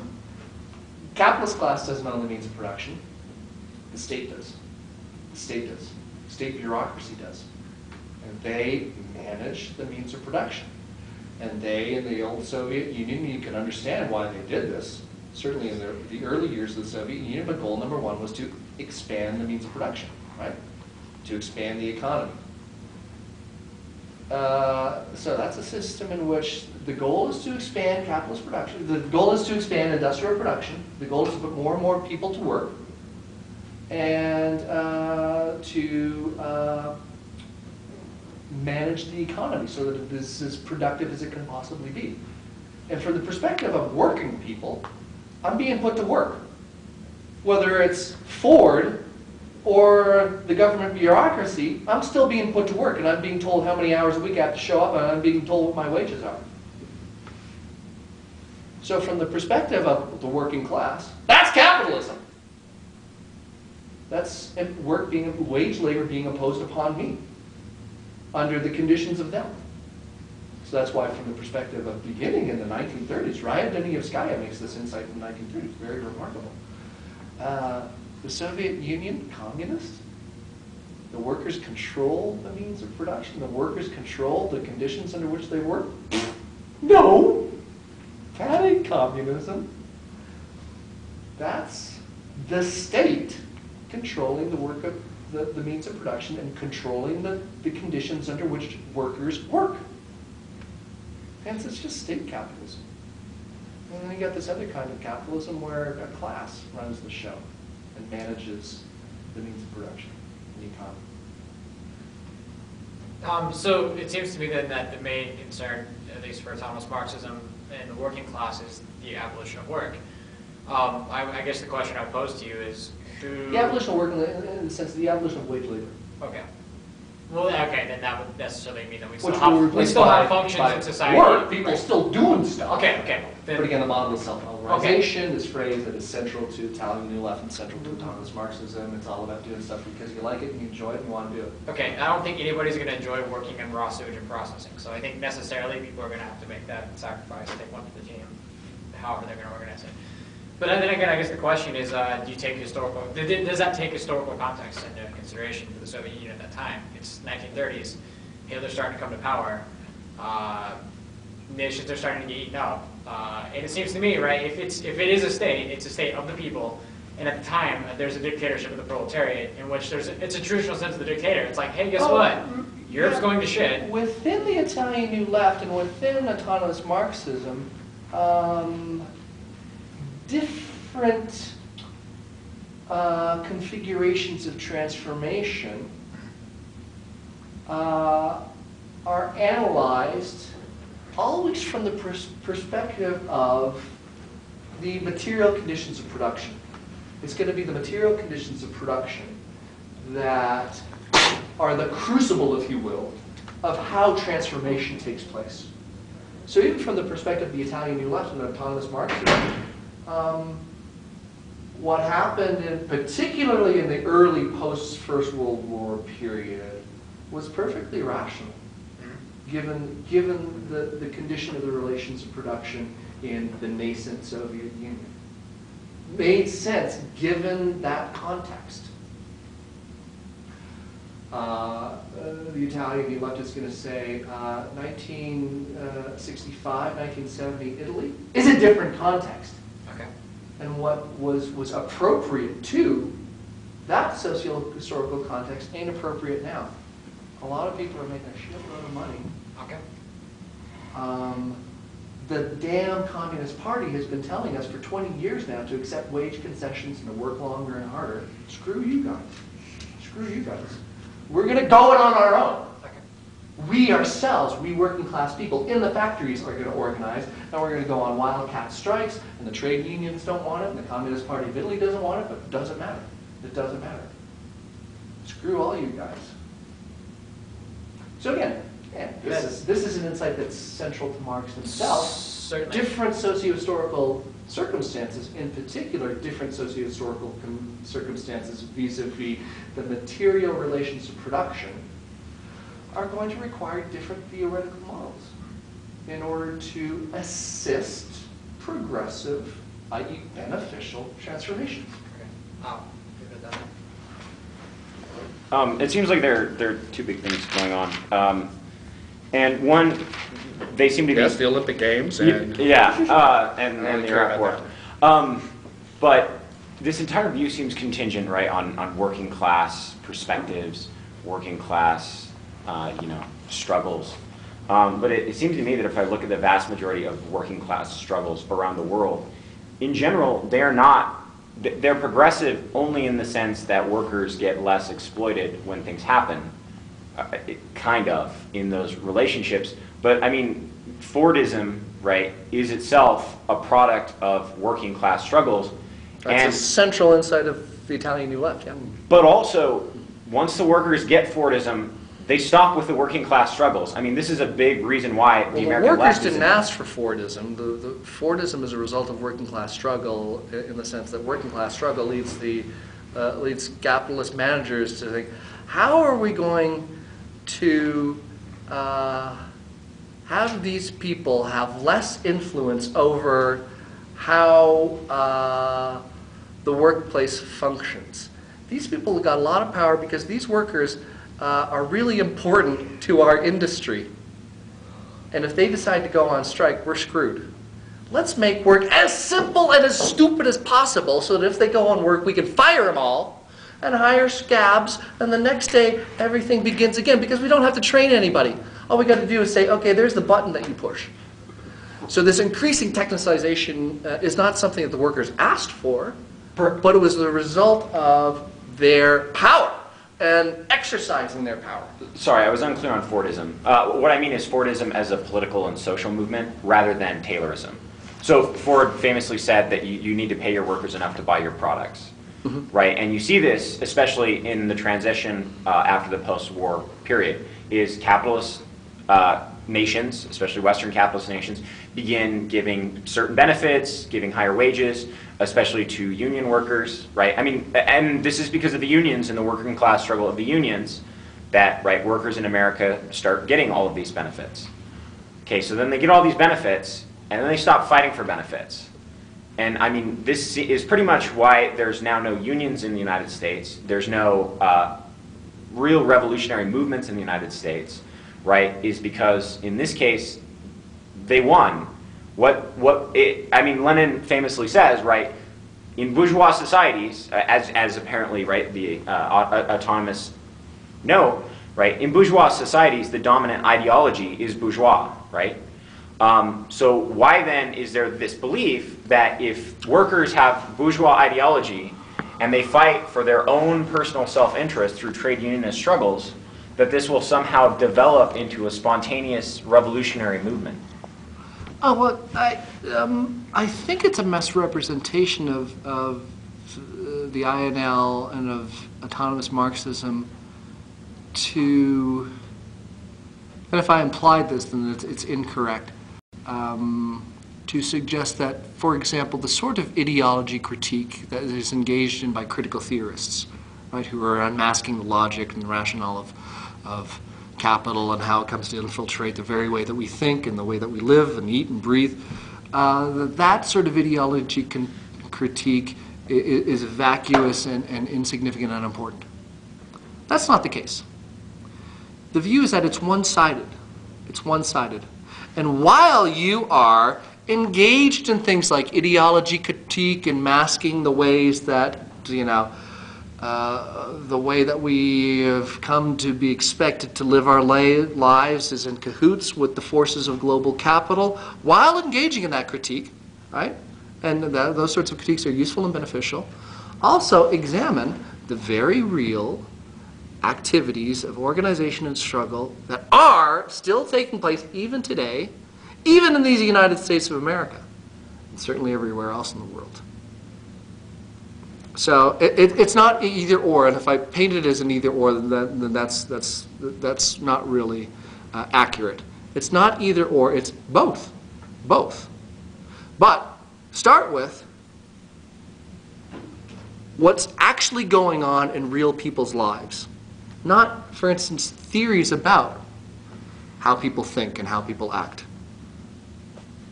capitalist class doesn't own the means of production. The state does. The state does. State bureaucracy does. And they manage the means of production. And they, in the old Soviet Union, you can understand why they did this. Certainly in the early years of the Soviet Union, but goal number one was to expand the means of production, right? To expand the economy. So that's a system in which the goal is to expand capitalist production. The goal is to expand industrial production. The goal is to put more and more people to work. And to manage the economy so that it is as productive as it can possibly be. And from the perspective of working people, I'm being put to work. Whether it's Ford or the government bureaucracy, I'm still being put to work, and I'm being told how many hours a week I have to show up, and I'm being told what my wages are. So from the perspective of the working class, that's capitalism. That's wage labor being imposed upon me under the conditions of them. So that's why from the perspective of beginning in the 1930s, Raya Danievskaya makes this insight from the 1930s, very remarkable. The Soviet Union, communist, the workers control the means of production, the workers control the conditions under which they work? No, that ain't communism. That's the state controlling the work of the means of production and controlling the conditions under which workers work. Hence, it's just state capitalism. And then you got this other kind of capitalism where a class runs the show and manages the means of production in the economy. So it seems to me then that the main concern, at least for autonomous Marxism and the working class, is the abolition of work. I guess the question I pose to you is who... The abolition of work in the sense of the abolition of wage labor. Okay. Well, okay, then that would necessarily mean that we Which still will have, replace functions in society. Work, people still doing stuff. Okay. But again, the model of self-organization, this phrase that is central to Italian New Left and central to autonomous Marxism. It's all about doing stuff because you like it and you enjoy it and you want to do it. Okay, I don't think anybody's going to enjoy working in raw sewage and processing. So I think necessarily people are going to have to make that sacrifice if they want the team, however they're going to organize it. But then again, I guess the question is, do you take historical? Does that take historical context into consideration for the Soviet Union at that time? It's 1930s. Hitler's starting to come to power. Nations are starting to get eaten up. And it seems to me, right, if it is a state, it's a state of the people. And at the time, there's a dictatorship of the proletariat in which it's a traditional sense of the dictator. It's like, hey, guess what? Europe's going to shit. Within the Italian New Left and within autonomous Marxism, different configurations of transformation are analyzed always from the perspective of the material conditions of production. It's going to be the material conditions of production that are the crucible, if you will, of how transformation takes place. So even from the perspective of the Italian New Left and autonomous Marxism, what happened, particularly in the early post-First World War period, was perfectly rational, given the condition of the relations of production in the nascent Soviet Union. Made sense given that context. The Italian New Left is going to say 1965, 1970 Italy is a different context. Okay. And what was appropriate to that socio-historical context ain't appropriate now. A lot of people are making a shitload of money. Okay. The damn Communist Party has been telling us for 20 years now to accept wage concessions and to work longer and harder. Screw you guys. Screw you guys. We're going to go it on our own. Okay. We ourselves, we working class people in the factories are going to organize, and we're going to go on wildcat strikes, and the trade unions don't want it, and the Communist Party of Italy doesn't want it, but it doesn't matter. It doesn't matter. Screw all you guys. So again, Yeah, this is an insight that's central to Marx himself. Certainly. Different socio-historical circumstances, in particular, different socio-historical circumstances vis-a-vis the material relations to production, are going to require different theoretical models in order to assist progressive, i.e. beneficial transformations. It seems like there are two big things going on. And one, they seem to be... Yes, the Olympic Games and... Yeah, and the Iraq War. But this entire view seems contingent, right, on working class perspectives, working class, struggles. But it seems to me that if I look at the vast majority of working class struggles around the world, in general, they're progressive only in the sense that workers get less exploited when things happen, kind of, in those relationships. But I mean, Fordism, right, is itself a product of working class struggles. That's a central insight of the Italian New Left, yeah. But also, once the workers get Fordism, they stop with the working class struggles. I mean, this is a big reason why the American workers left didn't ask for Fordism. The Fordism is a result of working class struggle, in the sense that working class struggle leads capitalist managers to think, how are we going to have these people have less influence over how the workplace functions? These people got a lot of power because these workers are really important to our industry. And if they decide to go on strike, we're screwed. Let's make work as simple and as stupid as possible so that if they go on work, we can fire them all and hire scabs, and the next day everything begins again because we don't have to train anybody. All we got to do is say, okay, there's the button that you push. So this increasing technicization is not something that the workers asked for, but it was the result of their power and exercising their power. Sorry, I was unclear on Fordism. What I mean is Fordism as a political and social movement rather than Taylorism. So Ford famously said that you need to pay your workers enough to buy your products, right? And you see this especially in the transition after the post-war period, is capitalist nations, especially Western capitalist nations, begin giving certain benefits, giving higher wages, especially to union workers, right? I mean, and this is because of the unions and the working class struggle of the unions that, right, workers in America start getting all of these benefits. Okay, so then they get all these benefits, and then they stop fighting for benefits. And I mean, this is pretty much why there's now no unions in the United States. There's no real revolutionary movements in the United States, right, is because in this case, they won. I mean, Lenin famously says, right, in bourgeois societies, as apparently, right, the autonomous know, right, in bourgeois societies, the dominant ideology is bourgeois, right? So why then is there this belief that if workers have bourgeois ideology and they fight for their own personal self-interest through trade unionist struggles, that this will somehow develop into a spontaneous revolutionary movement? Oh, well, I think it's a misrepresentation of the INL and of autonomous Marxism to, and if I implied this, then it's incorrect, to suggest that, for example, the sort of ideology critique that is engaged in by critical theorists, right, who are unmasking the logic and the rationale of capital and how it comes to infiltrate the very way that we think and the way that we live and eat and breathe, that sort of ideology critique is vacuous and insignificant and unimportant. That's not the case. The view is that it's one-sided. It's one-sided. And while you are engaged in things like ideology critique and masking the ways that, you know, the way that we have come to be expected to live our lives is in cahoots with the forces of global capital, while engaging in that critique, right? And those sorts of critiques are useful and beneficial. Also examine the very real activities of organization and struggle that are still taking place even today, even in these United States of America, and certainly everywhere else in the world. So it's not either or, and if I paint it as an either or, then that's not really accurate. It's not either or, it's both. Both. But start with what's actually going on in real people's lives. Not, for instance, theories about how people think and how people act.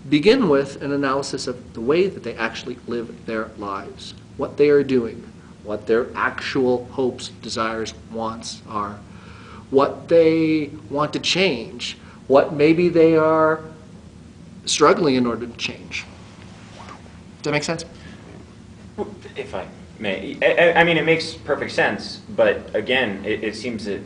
Begin with an analysis of the way that they actually live their lives, what they are doing, what their actual hopes, desires, wants are, what they want to change, what maybe they are struggling in order to change. Does that make sense? If I may. I mean, it makes perfect sense, but again, it seems that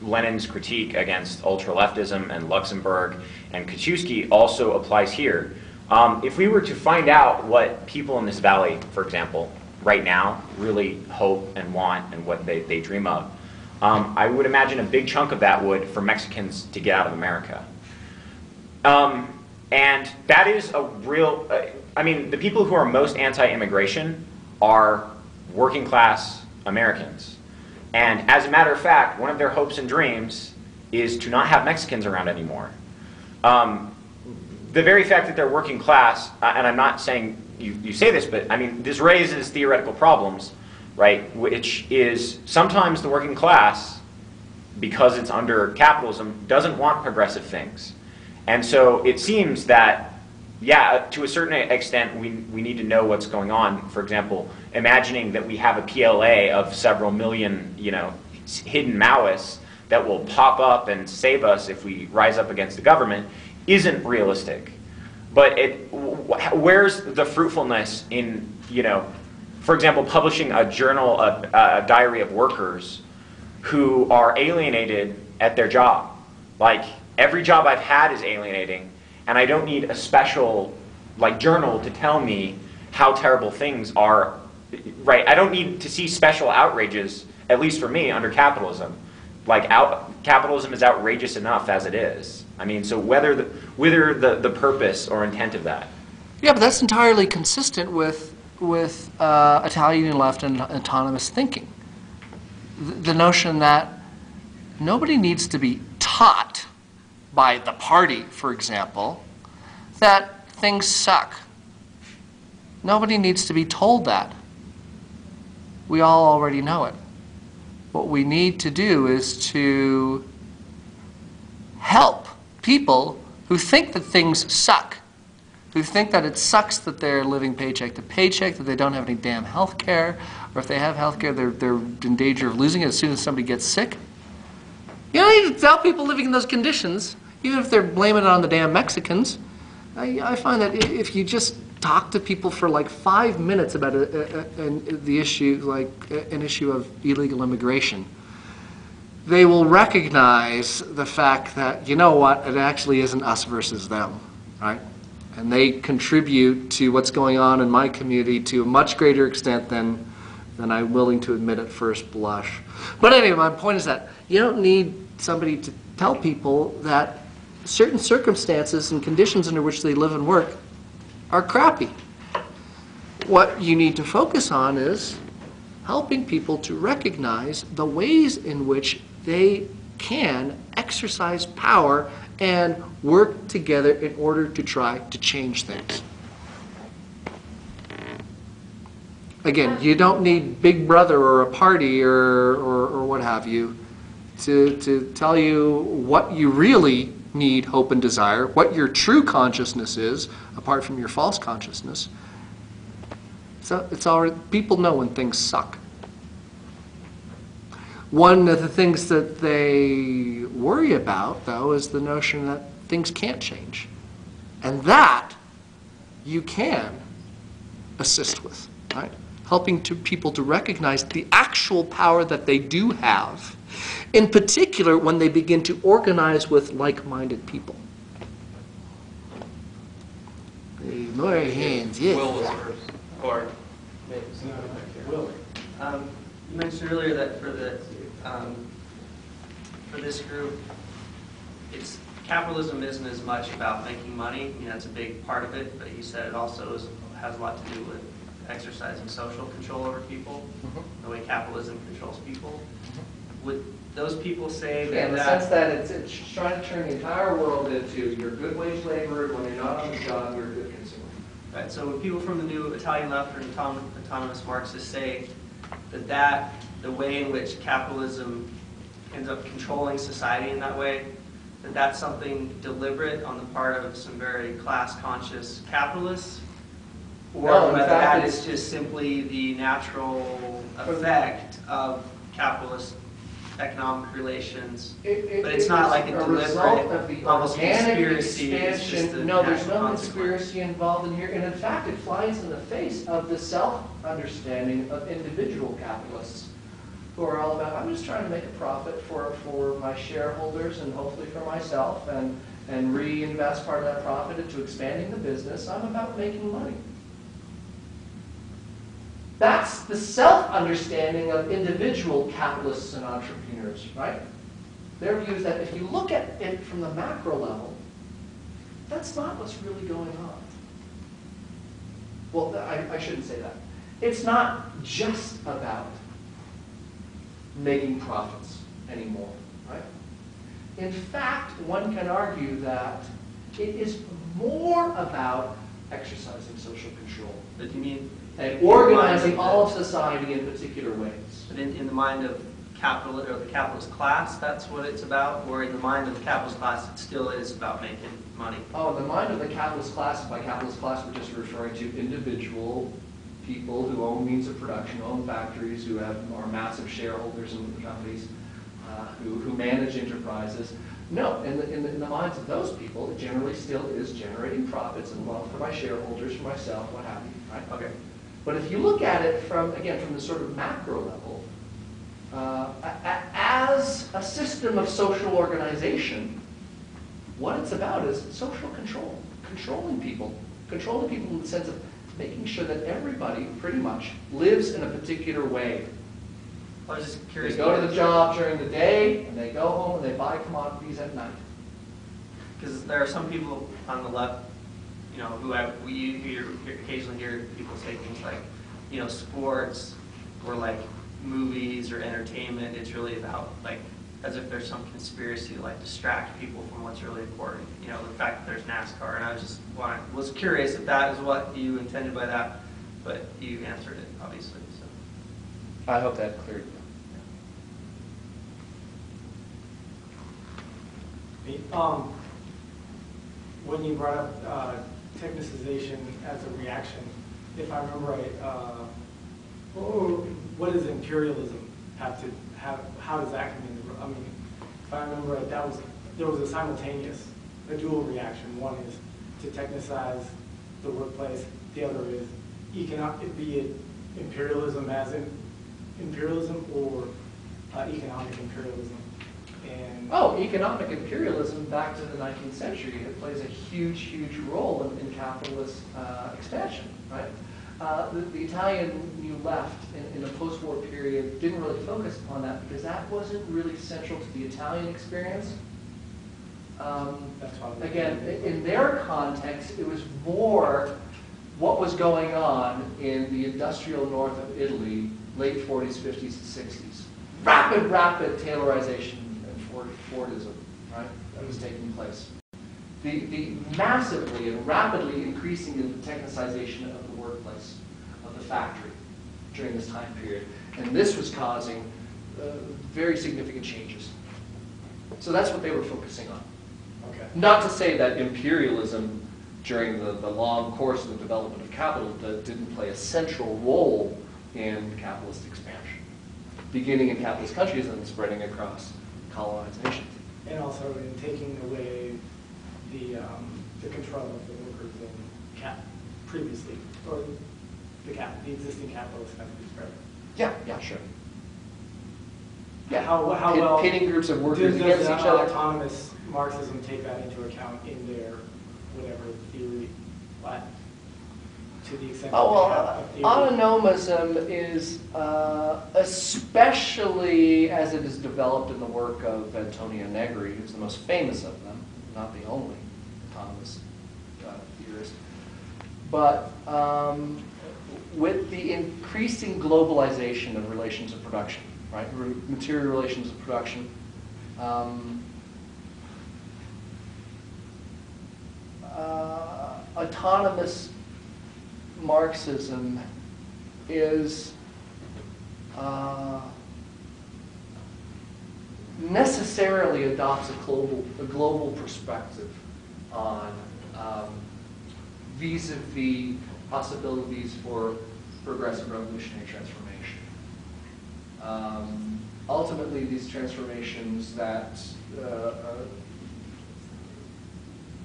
Lenin's critique against ultra-leftism and Luxemburg and Kaczewski also applies here. If we were to find out what people in this valley, for example, right now really hope and want and what they dream of, I would imagine a big chunk of that would for Mexicans to get out of America. And that is a real, I mean, the people who are most anti-immigration are working class Americans. And as a matter of fact, one of their hopes and dreams is to not have Mexicans around anymore. The very fact that they're working class, and I'm not saying you say this, but I mean, this raises theoretical problems, right? Which is sometimes the working class, because it's under capitalism, doesn't want progressive things. And so it seems that, yeah, to a certain extent, we need to know what's going on. For example, imagining that we have a PLA of several million, hidden Maoists that will pop up and save us if we rise up against the government isn't realistic. But where's the fruitfulness in, for example, publishing a journal, a diary of workers who are alienated at their job? Like, every job I've had is alienating, and I don't need a special journal to tell me how terrible things are, right? I don't need to see special outrages, at least for me, under capitalism. Capitalism is outrageous enough as it is. I mean, so whether the purpose or intent of that. Yeah, but that's entirely consistent with Italian left and autonomous thinking. The notion that nobody needs to be taught by the party, for example, that things suck. Nobody needs to be told that. We all already know it. What we need to do is to help people who think that things suck, who think that it sucks that they're living paycheck to paycheck, that they don't have any damn health care, or if they have health care, they're in danger of losing it as soon as somebody gets sick. You don't need to tell people living in those conditions, even if they're blaming it on the damn Mexicans. I find that if you just talk to people for 5 minutes about the issue, an issue of illegal immigration, they will recognize the fact that, you know what, it actually isn't us versus them, right? And they contribute to what's going on in my community to a much greater extent than I'm willing to admit at first blush. But anyway, my point is that you don't need somebody to tell people that certain circumstances and conditions under which they live and work are crappy. What you need to focus on is helping people to recognize the ways in which they can exercise power and work together in order to try to change things. Again, you don't need Big Brother or a party or what have you to tell you what you really need, hope, and desire, what your true consciousness is, apart from your false consciousness. So it's already, people know when things suck. One of the things that they worry about, though, is the notion that things can't change. And that you can assist with, right? Helping people to recognize the actual power that they do have, in particular when they begin to organize with like-minded people. More hands, yes. Will was first. Or Will. You mentioned earlier that for this group, capitalism isn't as much about making money. That's a big part of it, but you said it also has a lot to do with exercising social control over people, the way capitalism controls people. would those people say Yeah, that in the that sense that it's trying to turn the entire world into you're a good wage laborer, and when you're not on the job, you're a good consumer. right, so when people from the new Italian left or autonomous Marxists say that the way in which capitalism ends up controlling society in that way, that's something deliberate on the part of some very class-conscious capitalists, or No, in whether fact, that it's- is just simply the natural effect of capitalist economic relations. But it's not like a result deliberate, of the almost organic conspiracy, it's just expansion. a No, there's natural no consequence. conspiracy involved in here, and in fact, it flies in the face of the self-understanding of individual capitalists who are all about, I'm just trying to make a profit for my shareholders and hopefully for myself, and reinvest part of that profit into expanding the business. I'm about making money. That's the self-understanding of individual capitalists and entrepreneurs, right? Their view is that if you look at it from the macro level, that's not what's really going on. Well, I shouldn't say that. It's not just about making profits anymore, right? In fact, one can argue that it is more about exercising social control But do you mean and organizing all of society in particular ways. but in the mind of capital or the capitalist class, that's what it's about? Or in the mind of the capitalist class, it still is about making money? Oh, in the mind of the capitalist class, by capitalist class, we're just referring to individual people who own means of production, own factories, who are massive shareholders in the companies, who manage enterprises. No, in the minds of those people, it generally still is generating profits and wealth for my shareholders, for myself, what have you, right? Okay. But if you look at it from the sort of macro level, as a system of social organization, what it's about is social control, controlling people in the sense of making sure that everybody pretty much lives in a particular way. I was just curious. They go to the job during the day, and they go home and they buy commodities at night. Because there are some people on the left, who occasionally hear people say things like, sports or like movies or entertainment. It's really about like as if there's some conspiracy to like distract people from what's really important. The fact that there's NASCAR, and I was curious if that is what you intended by that, but you answered it obviously. So I hope that cleared you. When you brought up technicization as a reaction, if I remember right, what does imperialism have to have? How does that come into? I mean, if I remember right, there was a dual reaction. One is to technicize the workplace. The other is be it imperialism as in imperialism or economic imperialism. And economic imperialism back to the 19th century, it plays a huge, huge role in capitalist expansion, right? The Italian New Left in the post-war period didn't really focus upon that because that wasn't really central to the Italian experience. Again, in their context, it was more what was going on in the industrial north of Italy, late 40s, 50s, and 60s. Rapid Taylorization and Fordism, right, that was taking place. The massively and rapidly increasing the technicization of the workplace, of the factory during this time period. And this was causing very significant changes. So that's what they were focusing on. okay. Not to say that imperialism during the long course of the development of capital didn't play a central role in capitalist expansion, beginning in capitalist countries and then spreading across colonization. And also in taking away the control of the workers in previously, or the existing capitalist countries, right? Yeah, sure. Yeah. How well pitting groups of workers does against each other. autonomous Marxism take that into account in their whatever theory, but to the extent Oh, well, that they autonomism is, especially as it is developed in the work of Antonio Negri, who's the most famous of them, not the only autonomous theorist, but with the increasing globalization of relations of production, right? Material relations of production. Autonomous Marxism is necessarily adopts a global perspective on vis-a-vis possibilities for progressive revolutionary transformation. Ultimately, these transformations that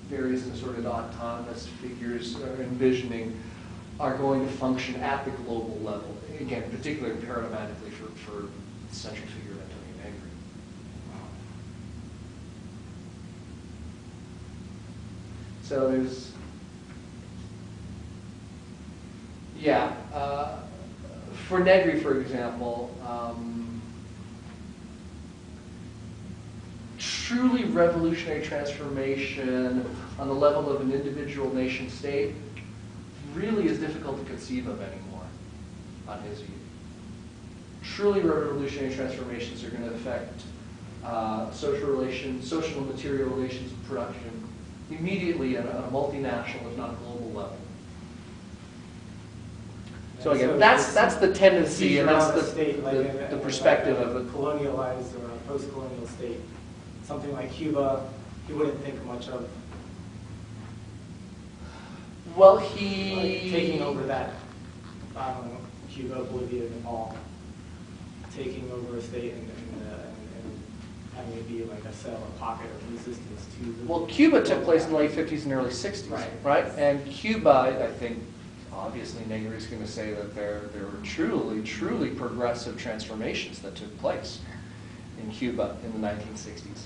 various assorted autonomous figures are envisioning are going to function at the global level. Again, particularly paradigmatically for the central figure of Antonio Negri. So there's, yeah, for Negri, for example, truly revolutionary transformation on the level of an individual nation state really is difficult to conceive of anymore, on his view. Truly revolutionary transformations are going to affect social relations, social and material relations of production immediately on a multinational, if not a global level. So again, that's the tendency, and that's the perspective of a colonialized or a post-colonial state. Something like Cuba, he wouldn't think much of. Well, Like taking over that, I don't know, Cuba, Bolivia, Nepal, taking over a state and having it be like a cell, a pocket of resistance to the... Well, Cuba took place in the late 50s and early 60s, right? And Cuba, I think, obviously Negri is going to say that there were truly progressive transformations that took place in Cuba in the 1960s.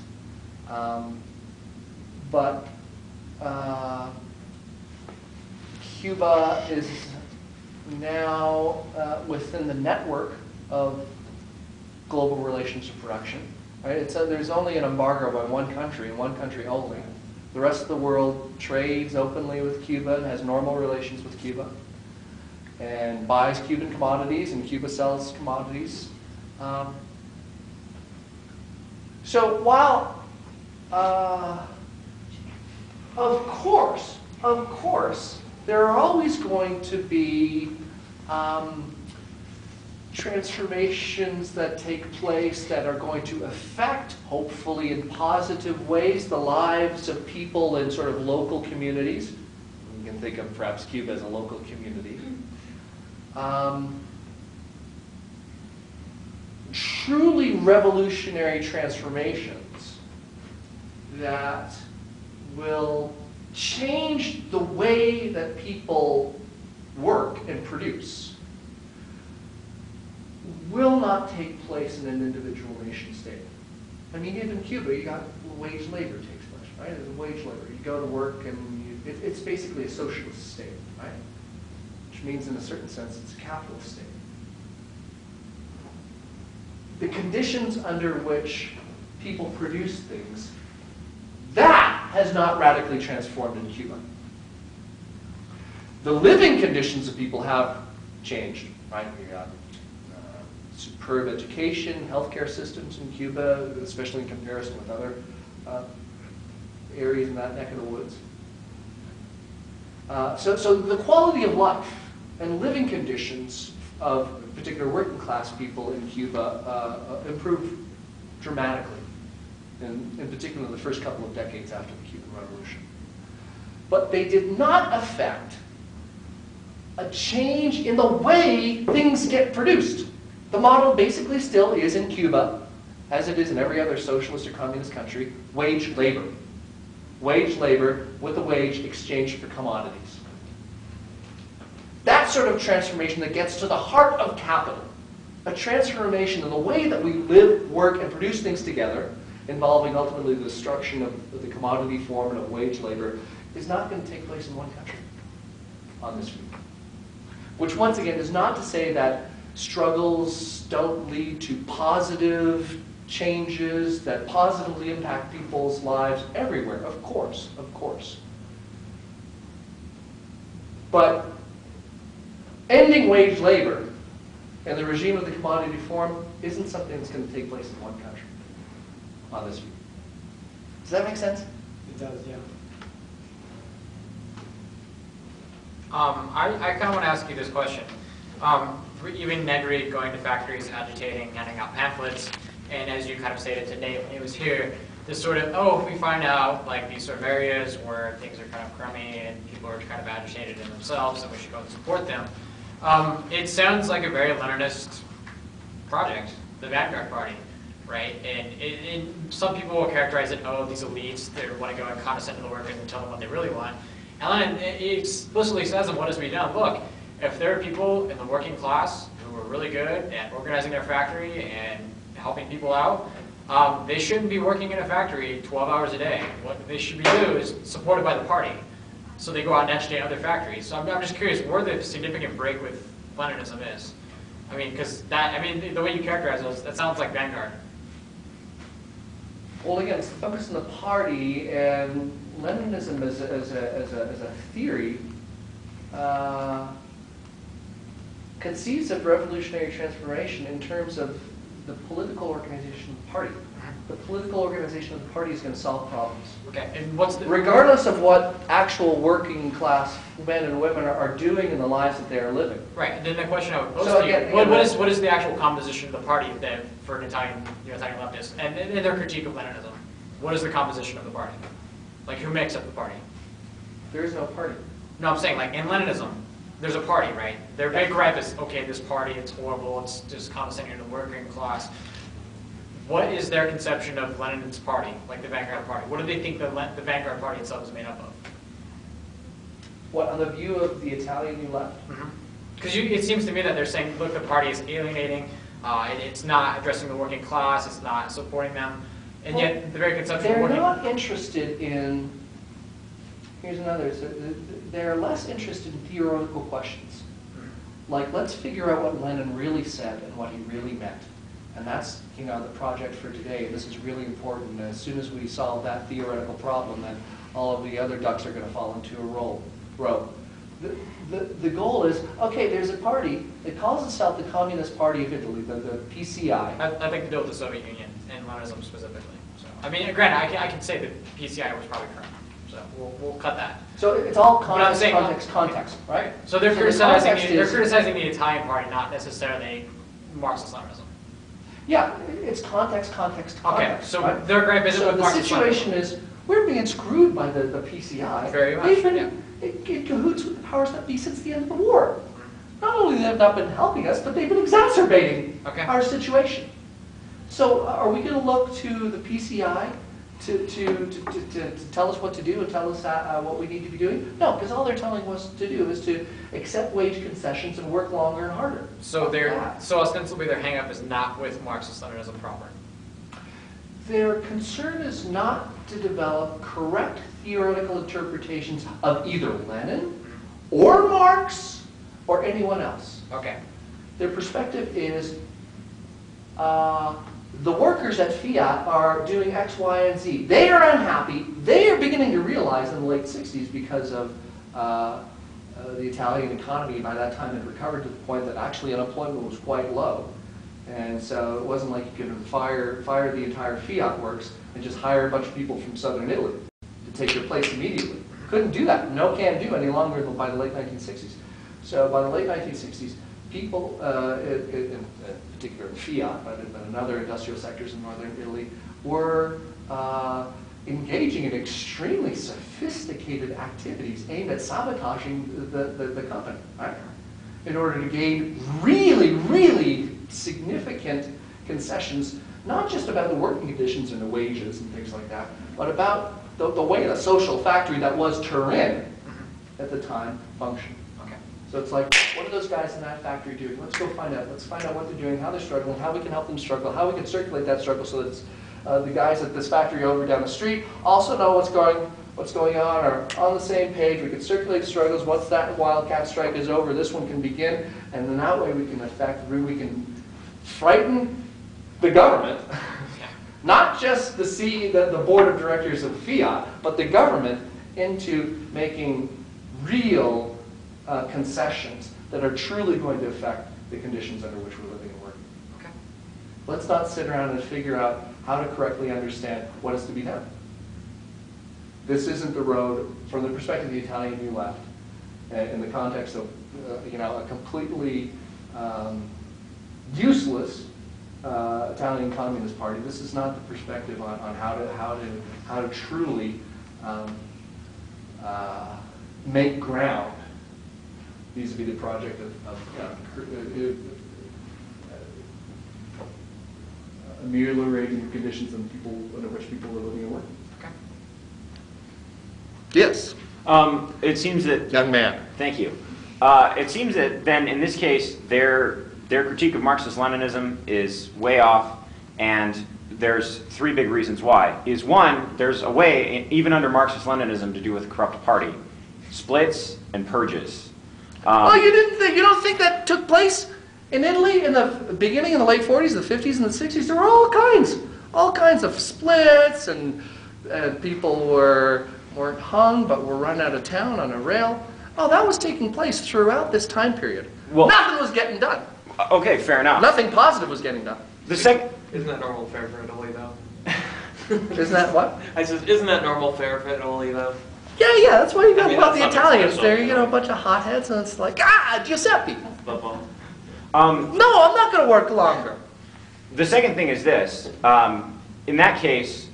But Cuba is now within the network of global relations of production. Right? There's only an embargo by one country, and one country only. The rest of the world trades openly with Cuba and has normal relations with Cuba, and buys Cuban commodities, and Cuba sells commodities. So while, of course, there are always going to be transformations that take place that are going to affect, hopefully in positive ways, the lives of people in sort of local communities. You can think of perhaps Cuba as a local community. Truly revolutionary transformations that will change the way that people work and produce will not take place in an individual nation state. I mean, even Cuba, you got wage labor takes place, right? There's a wage labor. You go to work and it's basically a socialist state, right? Which means in a certain sense it's a capitalist state. The conditions under which people produce things, that has not radically transformed in Cuba. The living conditions of people have changed, right? We got superb education, healthcare systems in Cuba, especially in comparison with other areas in that neck of the woods. So the quality of life and living conditions of particular working class people in Cuba improved dramatically, in particular in the first couple of decades after the Cuban Revolution. But they did not affect a change in the way things get produced. The model basically still is in Cuba, as it is in every other socialist or communist country, wage labor. Wage labor with a wage exchanged for commodities. That sort of transformation that gets to the heart of capital, a transformation in the way that we live, work, and produce things together, involving ultimately the destruction of the commodity form and of wage labor, is not going to take place in one country on this view. Which once again is not to say that struggles don't lead to positive changes that positively impact people's lives everywhere, of course, of course. But ending wage labor and the regime of the commodity form isn't something that's going to take place in one country on this view. Does that make sense? It does, yeah. I kind of want to ask you this question. Even Negri going to factories, agitating, handing out pamphlets, and as you kind of stated today when he was here, this sort of, oh, if we find out like these sort of areas where things are kind of crummy and people are kind of agitated in themselves, and we should go and support them. It sounds like a very Leninist project, the Vanguard Party, right? And some people will characterize it, oh, these elites, they want to go and condescend to the workers and tell them what they really want. And Lenin explicitly says in What Is to Be Done, look, if there are people in the working class who are really good at organizing their factory and helping people out, they shouldn't be working in a factory 12 hours a day. What they should be doing is supported by the party. So they go out and agitate other factories. So I'm just curious where the significant break with Leninism is. I mean, because the way you characterize those, that sounds like Vanguard. Well, again, it's the focus on the party, and Leninism as a theory conceives of revolutionary transformation in terms of the political organization of the party. The political organization of the party is going to solve problems. Okay, and what's the... Regardless of what actual working class men and women are doing in the lives that they are living. Right, and then the question I would pose So to you, again, what is the actual composition of the party then for an Italian leftist, and their critique of Leninism? What is the composition of the party? Like, who makes up the party? There is no party. No, I'm saying, like, in Leninism, there's a party, right? Their big gripe is, okay, this party, it's horrible, it's just condescending to the working class. What is their conception of Lenin's party, like the Vanguard Party? What do they think the Vanguard Party itself is made up of? What, on the view of the Italian New Left? Because it seems to me that they're saying, look, the party is alienating, it's not addressing the working class, it's not supporting them, and Well, yet the very conception of they're working... not interested in, here's another, so they're less interested in theoretical questions. Like, let's figure out what Lenin really said and what he really meant. And that's, the project for today. This is really important. As soon as we solve that theoretical problem, then all of the other ducks are going to fall into a row. The goal is, okay, there's a party. It calls itself the Communist Party of Italy, the PCI. I think to deal with the Soviet Union and Leninism specifically. So, I mean, granted, I can say that PCI was probably correct. So we'll cut that. So it's all context, saying, context, right? So they're So criticizing the Italian party, not necessarily Marxist-Leninism. Yeah, it's context. Okay, so right? their gripe isn't with the situation Marxist-Leninism. is, we're being screwed by the PCI. Very much, They've been yeah. in cahoots with the powers that be since the end of the war. Not only have they not been helping us, but they've been exacerbating our situation. So are we going to look to the PCI to tell us what to do and tell us what we need to be doing? No, because all they're telling us to do is to accept wage concessions and work longer and harder. So ostensibly their hang-up is not with Marxist-Leninism proper. Their concern is not to develop correct theoretical interpretations of either Lenin or Marx or anyone else. Okay. Their perspective is the workers at Fiat are doing X, Y, and Z. They are unhappy. They are beginning to realize in the late 60s because of the Italian economy by that time had recovered to the point that actually unemployment was quite low. And so it wasn't like you could fire the entire Fiat works and just hire a bunch of people from southern Italy to take their place immediately. Couldn't do that. No can do any longer by the late 1960s. So by the late 1960s, people, in particular in Fiat, but in other industrial sectors in northern Italy, were engaging in extremely sophisticated activities aimed at sabotaging the company, right? In order to gain really, really significant concessions, not just about the working conditions and the wages and things like that, but about the way the social factory that was Turin at the time functioned. Okay. So it's like, what are those guys in that factory doing? Let's go find out. Let's find out what they're doing, how they're struggling, how we can help them struggle, how we can circulate that struggle so that the guys at this factory over down the street also know what's going on, are on the same page. We can circulate struggles. Once that wildcat strike is over, this one can begin, and then that way we can frighten the government, not just the board of directors of Fiat, but the government into making real concessions that are truly going to affect the conditions under which we're living and working. Okay. Let's not sit around and figure out how to correctly understand what is to be done. This isn't the road, from the perspective of the Italian New Left, in the context of a completely useless Italian Communist Party. This is not the perspective on how to truly make ground vis-a-vis the project of ameliorating the conditions under which people were living and working. Okay. Yes. It seems that... Young man. Thank you. It seems that then, in this case, their critique of Marxist-Leninism is way off, and there's three big reasons why. Is one, there's a way, even under Marxist-Leninism, to do with a corrupt party. Splits and purges. Oh, you don't think that took place in Italy in the beginning, in the late 40s, the 50s, and the 60s? There were all kinds of splits, and people weren't hung, but were run out of town on a rail. Oh, that was taking place throughout this time period. Well, nothing was getting done. Okay, fair enough. Nothing positive was getting done. The second... Isn't that normal fare for Italy, though? Isn't that what? I said, isn't that normal fare for Italy, though? Yeah, that's why you got that's the something Italians. special. They're a bunch of hotheads, and it's like, Giuseppe. Football. No, I'm not going to work longer. The second thing is this. In that case,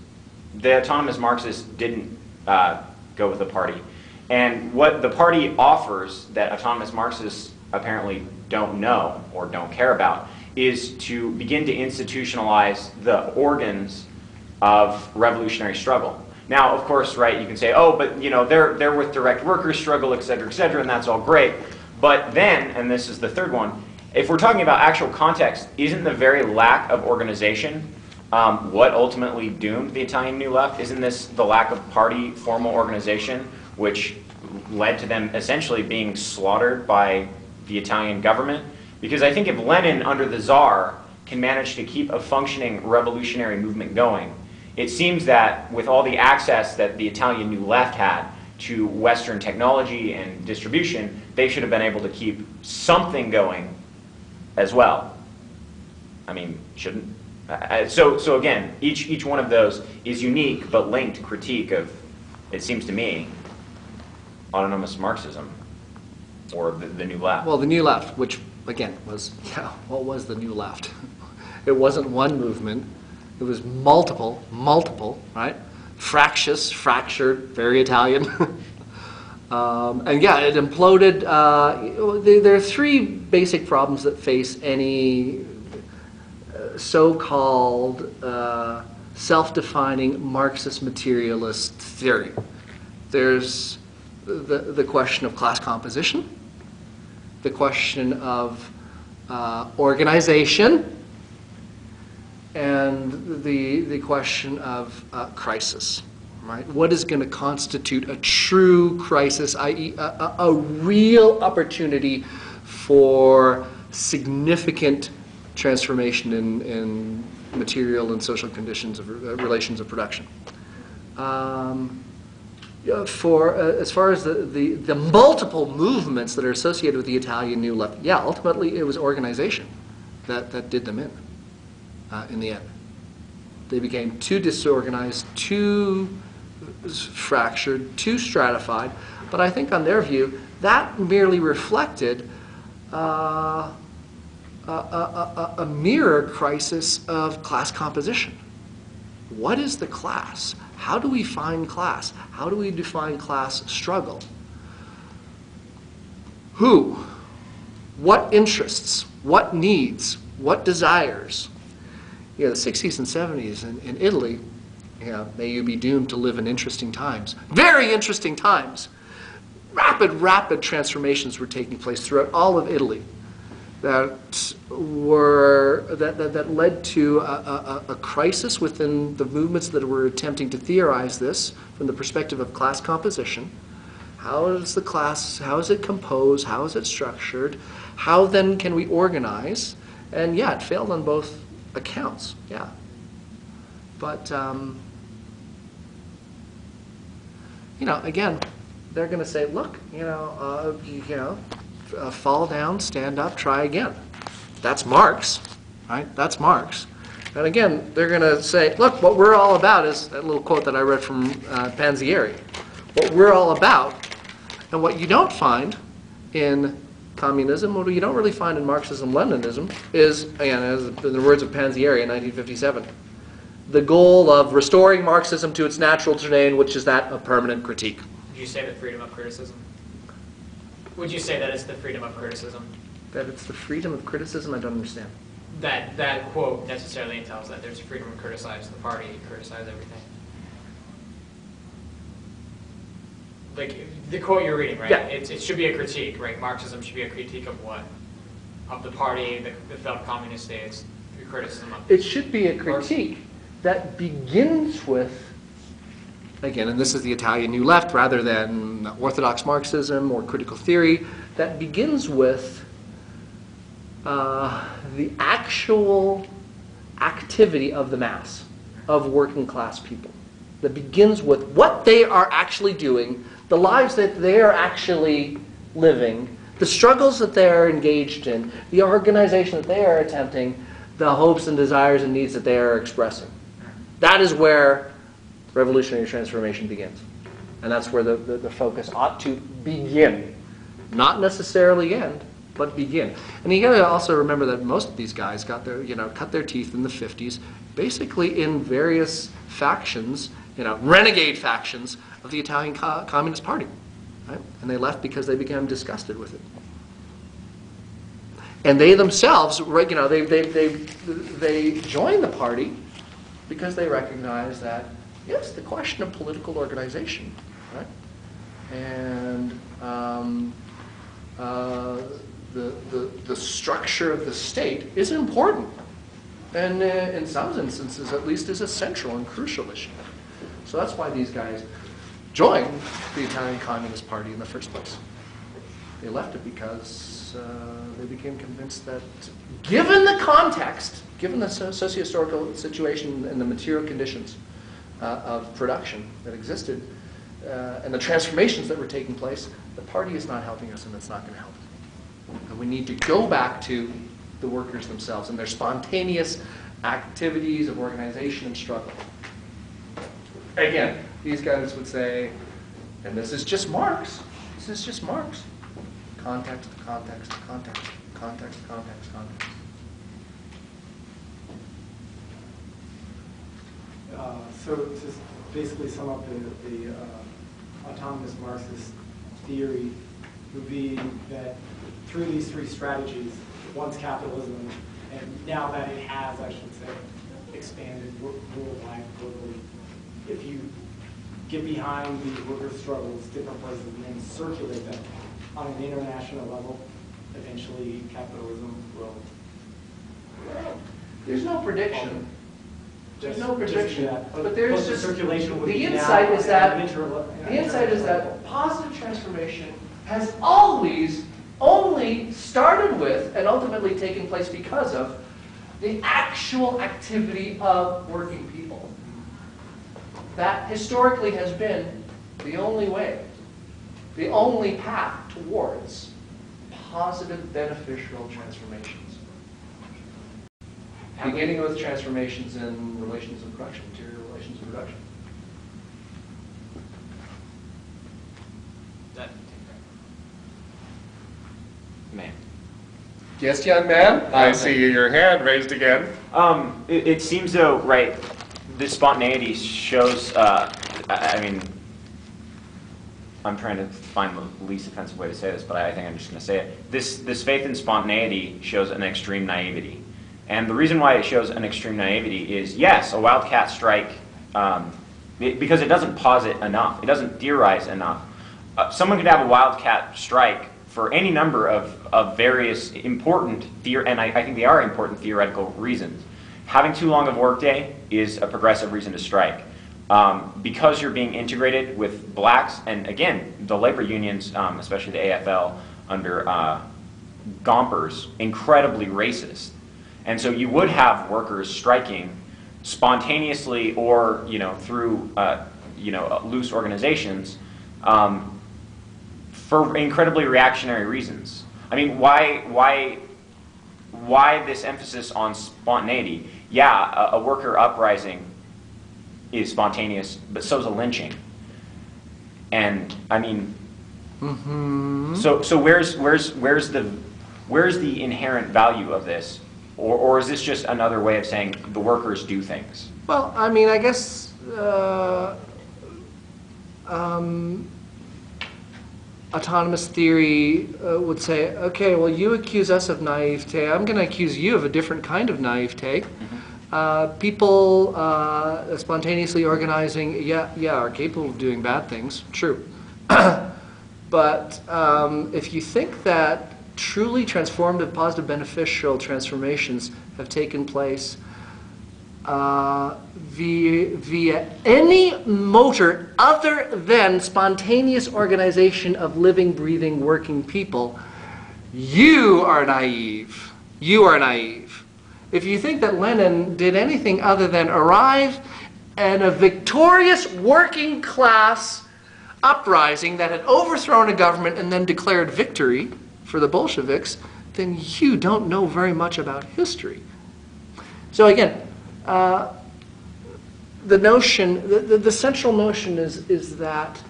the autonomous Marxists didn't go with the party. And what the party offers that autonomous Marxists apparently don't know or don't care about is to begin to institutionalize the organs of revolutionary struggle. Now, of course, right, you can say, oh, but they're with direct workers' struggle, et cetera, and that's all great. But then, and this is the third one, if we're talking about actual context, isn't the very lack of organization what ultimately doomed the Italian New Left? Isn't this the lack of party formal organization which led to them essentially being slaughtered by the Italian government? Because I think if Lenin, under the Tsar, can manage to keep a functioning revolutionary movement going, it seems that with all the access that the Italian New Left had to Western technology and distribution, they should have been able to keep something going as well. I mean, shouldn't? So again, each one of those is unique but linked critique of, it seems to me, autonomous Marxism or the New Left. Well, the New Left, which again was, what was the New Left? It wasn't one movement. It was multiple, right? Fractious, fractured, very Italian. And yeah, it imploded. There are three basic problems that face any so-called self-defining Marxist materialist theory. There's the question of class composition, the question of organization, and the question of crisis. Right? What is going to constitute a true crisis, i.e. a real opportunity for significant transformation in material and social conditions of relations of production? As far as the multiple movements that are associated with the Italian New Left, yeah, ultimately it was organization that did them in the end. They became too disorganized, too fractured, too stratified, but I think on their view, that merely reflected a mirror crisis of class composition. What is the class? How do we find class? How do we define class struggle? Who? What interests? What needs? What desires? The 60s and 70s in Italy, may you be doomed to live in interesting times. Very interesting times. Rapid transformations were taking place throughout all of Italy that led to a crisis within the movements that were attempting to theorize this from the perspective of class composition. How is the class, how is it composed, how is it structured, how then can we organize? And yeah, it failed on both accounts, yeah. But, again, they're going to say, look, fall down, stand up, try again. That's Marx, right? That's Marx. And again, they're going to say, look, what we're all about is that little quote that I read from Panzieri. What we're all about, and what you don't find in communism, what you don't really find in Marxism-Leninism is, again, as in the words of Panzieri in 1957, the goal of restoring Marxism to its natural domain, which is that of permanent critique. Would you say the freedom of criticism? Would you say that it's the freedom of criticism? That it's the freedom of criticism? I don't understand. That quote necessarily entails that there's freedom to criticize the party, criticize everything. Like the quote you're reading, right? Yeah. It should be a critique, right? Marxism should be a critique of what? Of the party, the failed communist states, the criticism of. It should be a critique that begins with, again, and this is the Italian New Left rather than orthodox Marxism or critical theory, that begins with the actual activity of the mass, of working class people. That begins with what they are actually doing, the lives that they are actually living, the struggles that they are engaged in, the organization that they are attempting, the hopes and desires and needs that they are expressing. That is where revolutionary transformation begins. And that's where the focus ought to begin. Not necessarily end, but begin. And you got to also remember that most of these guys got their, cut their teeth in the 50s, basically in various factions, renegade factions of the Italian Communist Party. Right? And they left because they became disgusted with it. And they themselves, they joined the party because they recognized that, yes, the question of political organization, right? And the structure of the state is important, and in some instances, at least, is a central and crucial issue. So that's why these guys joined the Italian Communist Party in the first place. They left it because they became convinced that, given the context, given the socio-historical situation and the material conditions of production that existed, and the transformations that were taking place, the party is not helping us, and it's not going to help us. And we need to go back to the workers themselves and their spontaneous activities of organization and struggle. Again, these guys would say, and this is just Marx, this is just Marx. Context, context, context, context, context, context. So to basically sum up the autonomous Marxist theory would be that through these three strategies, once capitalism, and now that it has, I should say, expanded worldwide, globally, if you get behind these worker struggles, different places, and then circulate them on an international level, eventually capitalism will. There's no prediction. There's no prediction, that, but there's just circulation. The insight is that positive transformation has always only started with and ultimately taken place because of the actual activity of working people. That historically has been the only way, the only path towards positive, beneficial transformations. Beginning with transformations in relations of production, material relations of production. Man. Yes, young man? I see your hand raised again. It seems though, right, this spontaneity shows, I mean, I'm trying to find the least offensive way to say this, but I think I'm just going to say it. This faith in spontaneity shows an extreme naivety. And the reason why it shows an extreme naivety is, yes, a wildcat strike, because it doesn't posit enough. It doesn't theorize enough. Someone could have a wildcat strike for any number of various important, and I think they are important theoretical reasons. Having too long of a workday is a progressive reason to strike. Because you're being integrated with blacks, and again, the labor unions, especially the AFL under Gompers, incredibly racist. And so you would have workers striking spontaneously or through loose organizations for incredibly reactionary reasons. I mean, why why this emphasis on spontaneity? Yeah, a worker uprising is spontaneous, but so is a lynching. And I mean, so where's the inherent value of this, or is this just another way of saying the workers do things? Well, I mean, I guess autonomous theory would say, okay, well, you accuse us of naivete. I'm going to accuse you of a different kind of naivete. People spontaneously organizing, yeah, are capable of doing bad things. True. But if you think that truly transformative, positive, beneficial transformations have taken place via any motor other than spontaneous organization of living, breathing, working people, you are naive. You are naive. If you think that Lenin did anything other than arrive in a victorious working class uprising that had overthrown a government and then declared victory for the Bolsheviks, then you don't know very much about history. So again, the notion, the central notion is that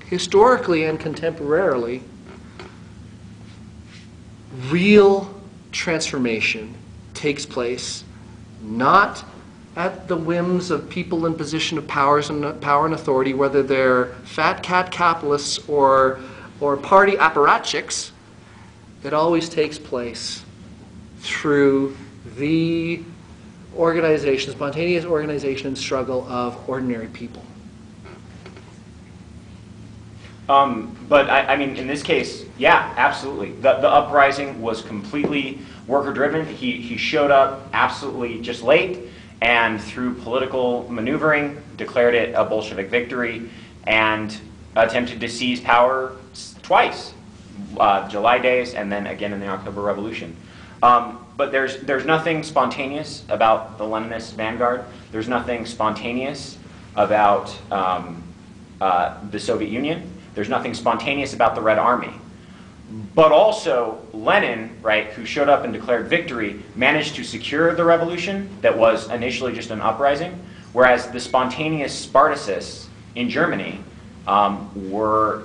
historically and contemporarily, real transformation takes place not at the whims of people in position of power and authority, whether they're fat cat capitalists or party apparatchiks. It always takes place through the organization, spontaneous organization and struggle of ordinary people. But I mean, in this case, yeah, absolutely. The uprising was completely worker-driven. He showed up absolutely just late, and through political maneuvering, declared it a Bolshevik victory, and attempted to seize power twice, July days, and then again in the October Revolution. But there's nothing spontaneous about the Leninist vanguard. There's nothing spontaneous about the Soviet Union. There's nothing spontaneous about the Red Army. But also, Lenin, right, who showed up and declared victory, managed to secure the revolution that was initially just an uprising, whereas the spontaneous Spartacists in Germany were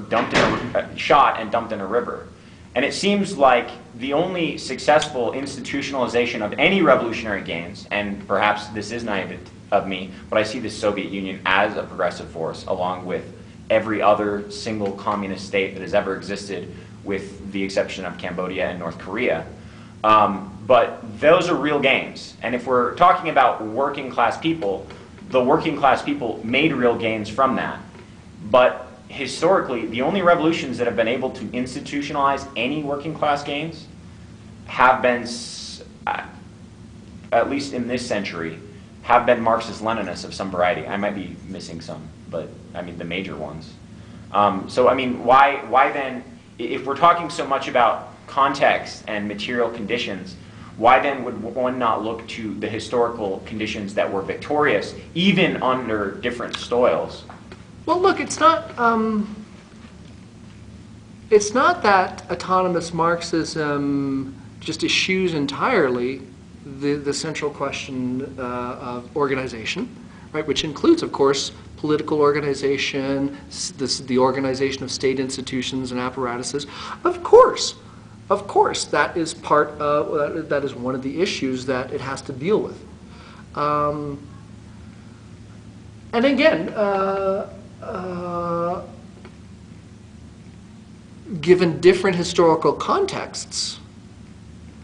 shot and dumped in a river. And it seems like the only successful institutionalization of any revolutionary gains, and perhaps this is naive of me, but I see the Soviet Union as a progressive force, along with every other single communist state that has ever existed, with the exception of Cambodia and North Korea. But those are real gains. And if we're talking about working class people, the working class people made real gains from that. But historically, the only revolutions that have been able to institutionalize any working class gains have been, at least in this century, have been Marxist-Leninists of some variety. I might be missing some, but I mean the major ones. So I mean, why then, if we're talking so much about context and material conditions, why then would one not look to the historical conditions that were victorious, even under different styles? Well, look, it's not that autonomous Marxism just eschews entirely the central question of organization, right? Which includes, of course, political organization, the organization of state institutions and apparatuses. Of course, that is part of that is one of the issues that it has to deal with. And again, given different historical contexts,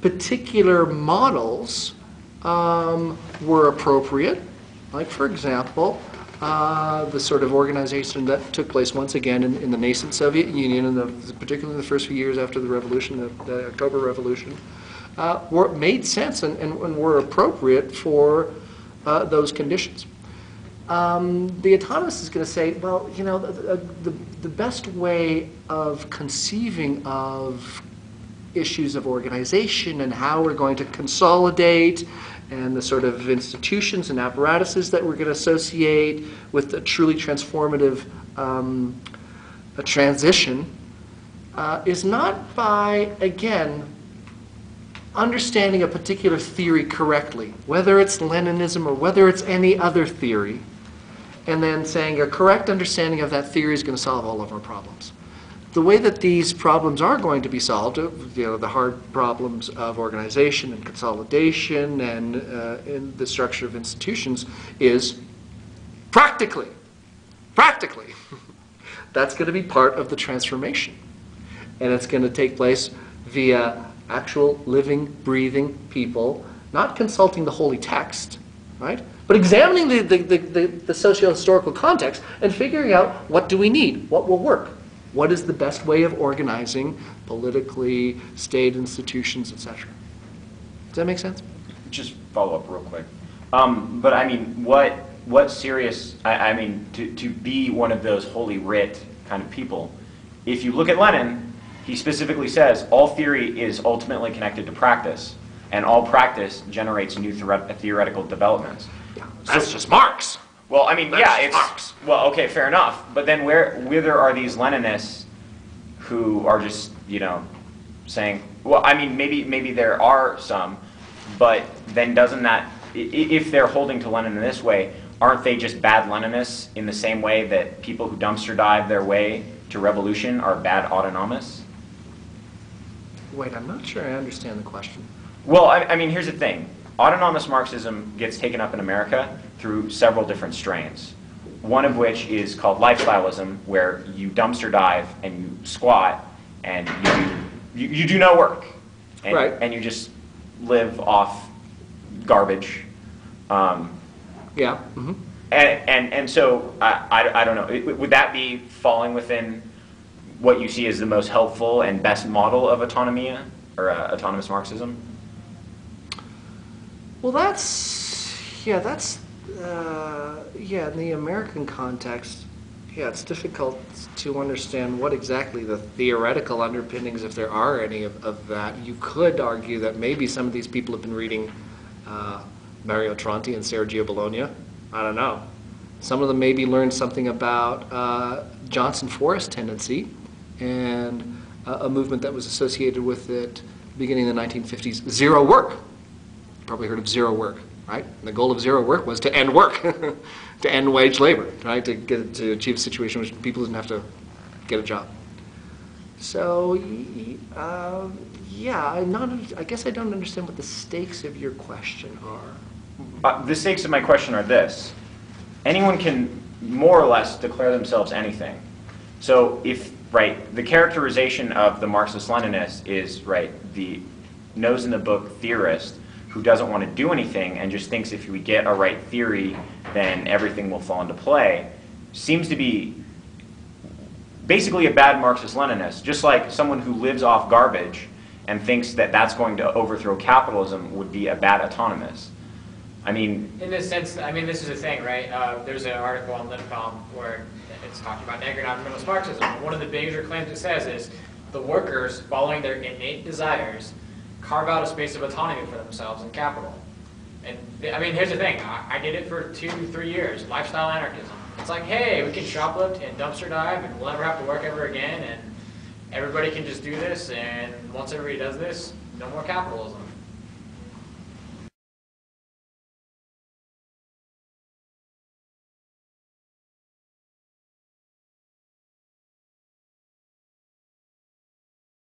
particular models were appropriate. Like, for example, the sort of organization that took place once again in the nascent Soviet Union, and particularly in the first few years after the revolution, the October Revolution, made sense and were appropriate for those conditions. The autonomist is going to say, well, you know, the best way of conceiving of issues of organization and how we're going to consolidate and the sort of institutions and apparatuses that we're going to associate with a truly transformative transition is not by, again, understanding a particular theory correctly, whether it's Leninism or whether it's any other theory, and then saying a correct understanding of that theory is going to solve all of our problems. The way that these problems are going to be solved, the hard problems of organization and consolidation and in the structure of institutions, is practically. That's going to be part of the transformation. And it's going to take place via actual living, breathing people, not consulting the holy text, right? But examining the socio-historical context and figuring out what do we need, what will work, what is the best way of organizing politically, state institutions, etc. Does that make sense? Just follow up real quick. But I mean, what serious, I mean, to be one of those holy writ kind of people, if you look at Lenin, he specifically says all theory is ultimately connected to practice, and all practice generates new theoretical developments. Yeah, that's just Marx. Well, I mean, That's yeah, it's Marx. well, okay, fair enough. But then where are these Leninists who are just, you know, saying, well, I mean, maybe there are some, but then doesn't that, if they're holding to Lenin in this way, aren't they just bad Leninists in the same way that people who dumpster dive their way to revolution are bad autonomists? Wait, I'm not sure I understand the question. Well, I mean, here's the thing. Autonomous Marxism gets taken up in America through several different strains. One of which is called lifestyleism, where you dumpster dive and you squat and you do no work. And, Right. And you just live off garbage. Yeah. Mm-hmm. And so, I don't know, would that be falling within what you see as the most helpful and best model of autonomia, or autonomous Marxism? Well, in the American context, yeah, it's difficult to understand what exactly the theoretical underpinnings, if there are any of that. You could argue that maybe some of these people have been reading Mario Tronti and Sergio Bologna. I don't know. Some of them maybe learned something about Johnson Forrest tendency and a movement that was associated with it beginning in the 1950s, zero work. You probably heard of zero work, right? And the goal of zero work was to end work, to end wage labor, right? To achieve a situation in which people didn't have to get a job. So, yeah, I guess I don't understand what the stakes of your question are. The stakes of my question are this. Anyone can more or less declare themselves anything. So if, right, the characterization of the Marxist-Leninist is, right, the nose-in-the-book theorist who doesn't want to do anything and just thinks if we get a right theory, then everything will fall into play, seems to be basically a bad Marxist-Leninist, just like someone who lives off garbage and thinks that that's going to overthrow capitalism would be a bad autonomist. I mean, in this sense, I mean, this is the thing, right? There's an article on Litcom where it's talking about neo-economic Marxism. One of the major claims it says is the workers, following their innate desires, carve out a space of autonomy for themselves in capital. And I mean, here's the thing. I did it for 2-3 years, lifestyle anarchism. It's like, hey, we can shoplift and dumpster dive and we'll never have to work ever again and everybody can just do this, and once everybody does this, no more capitalism.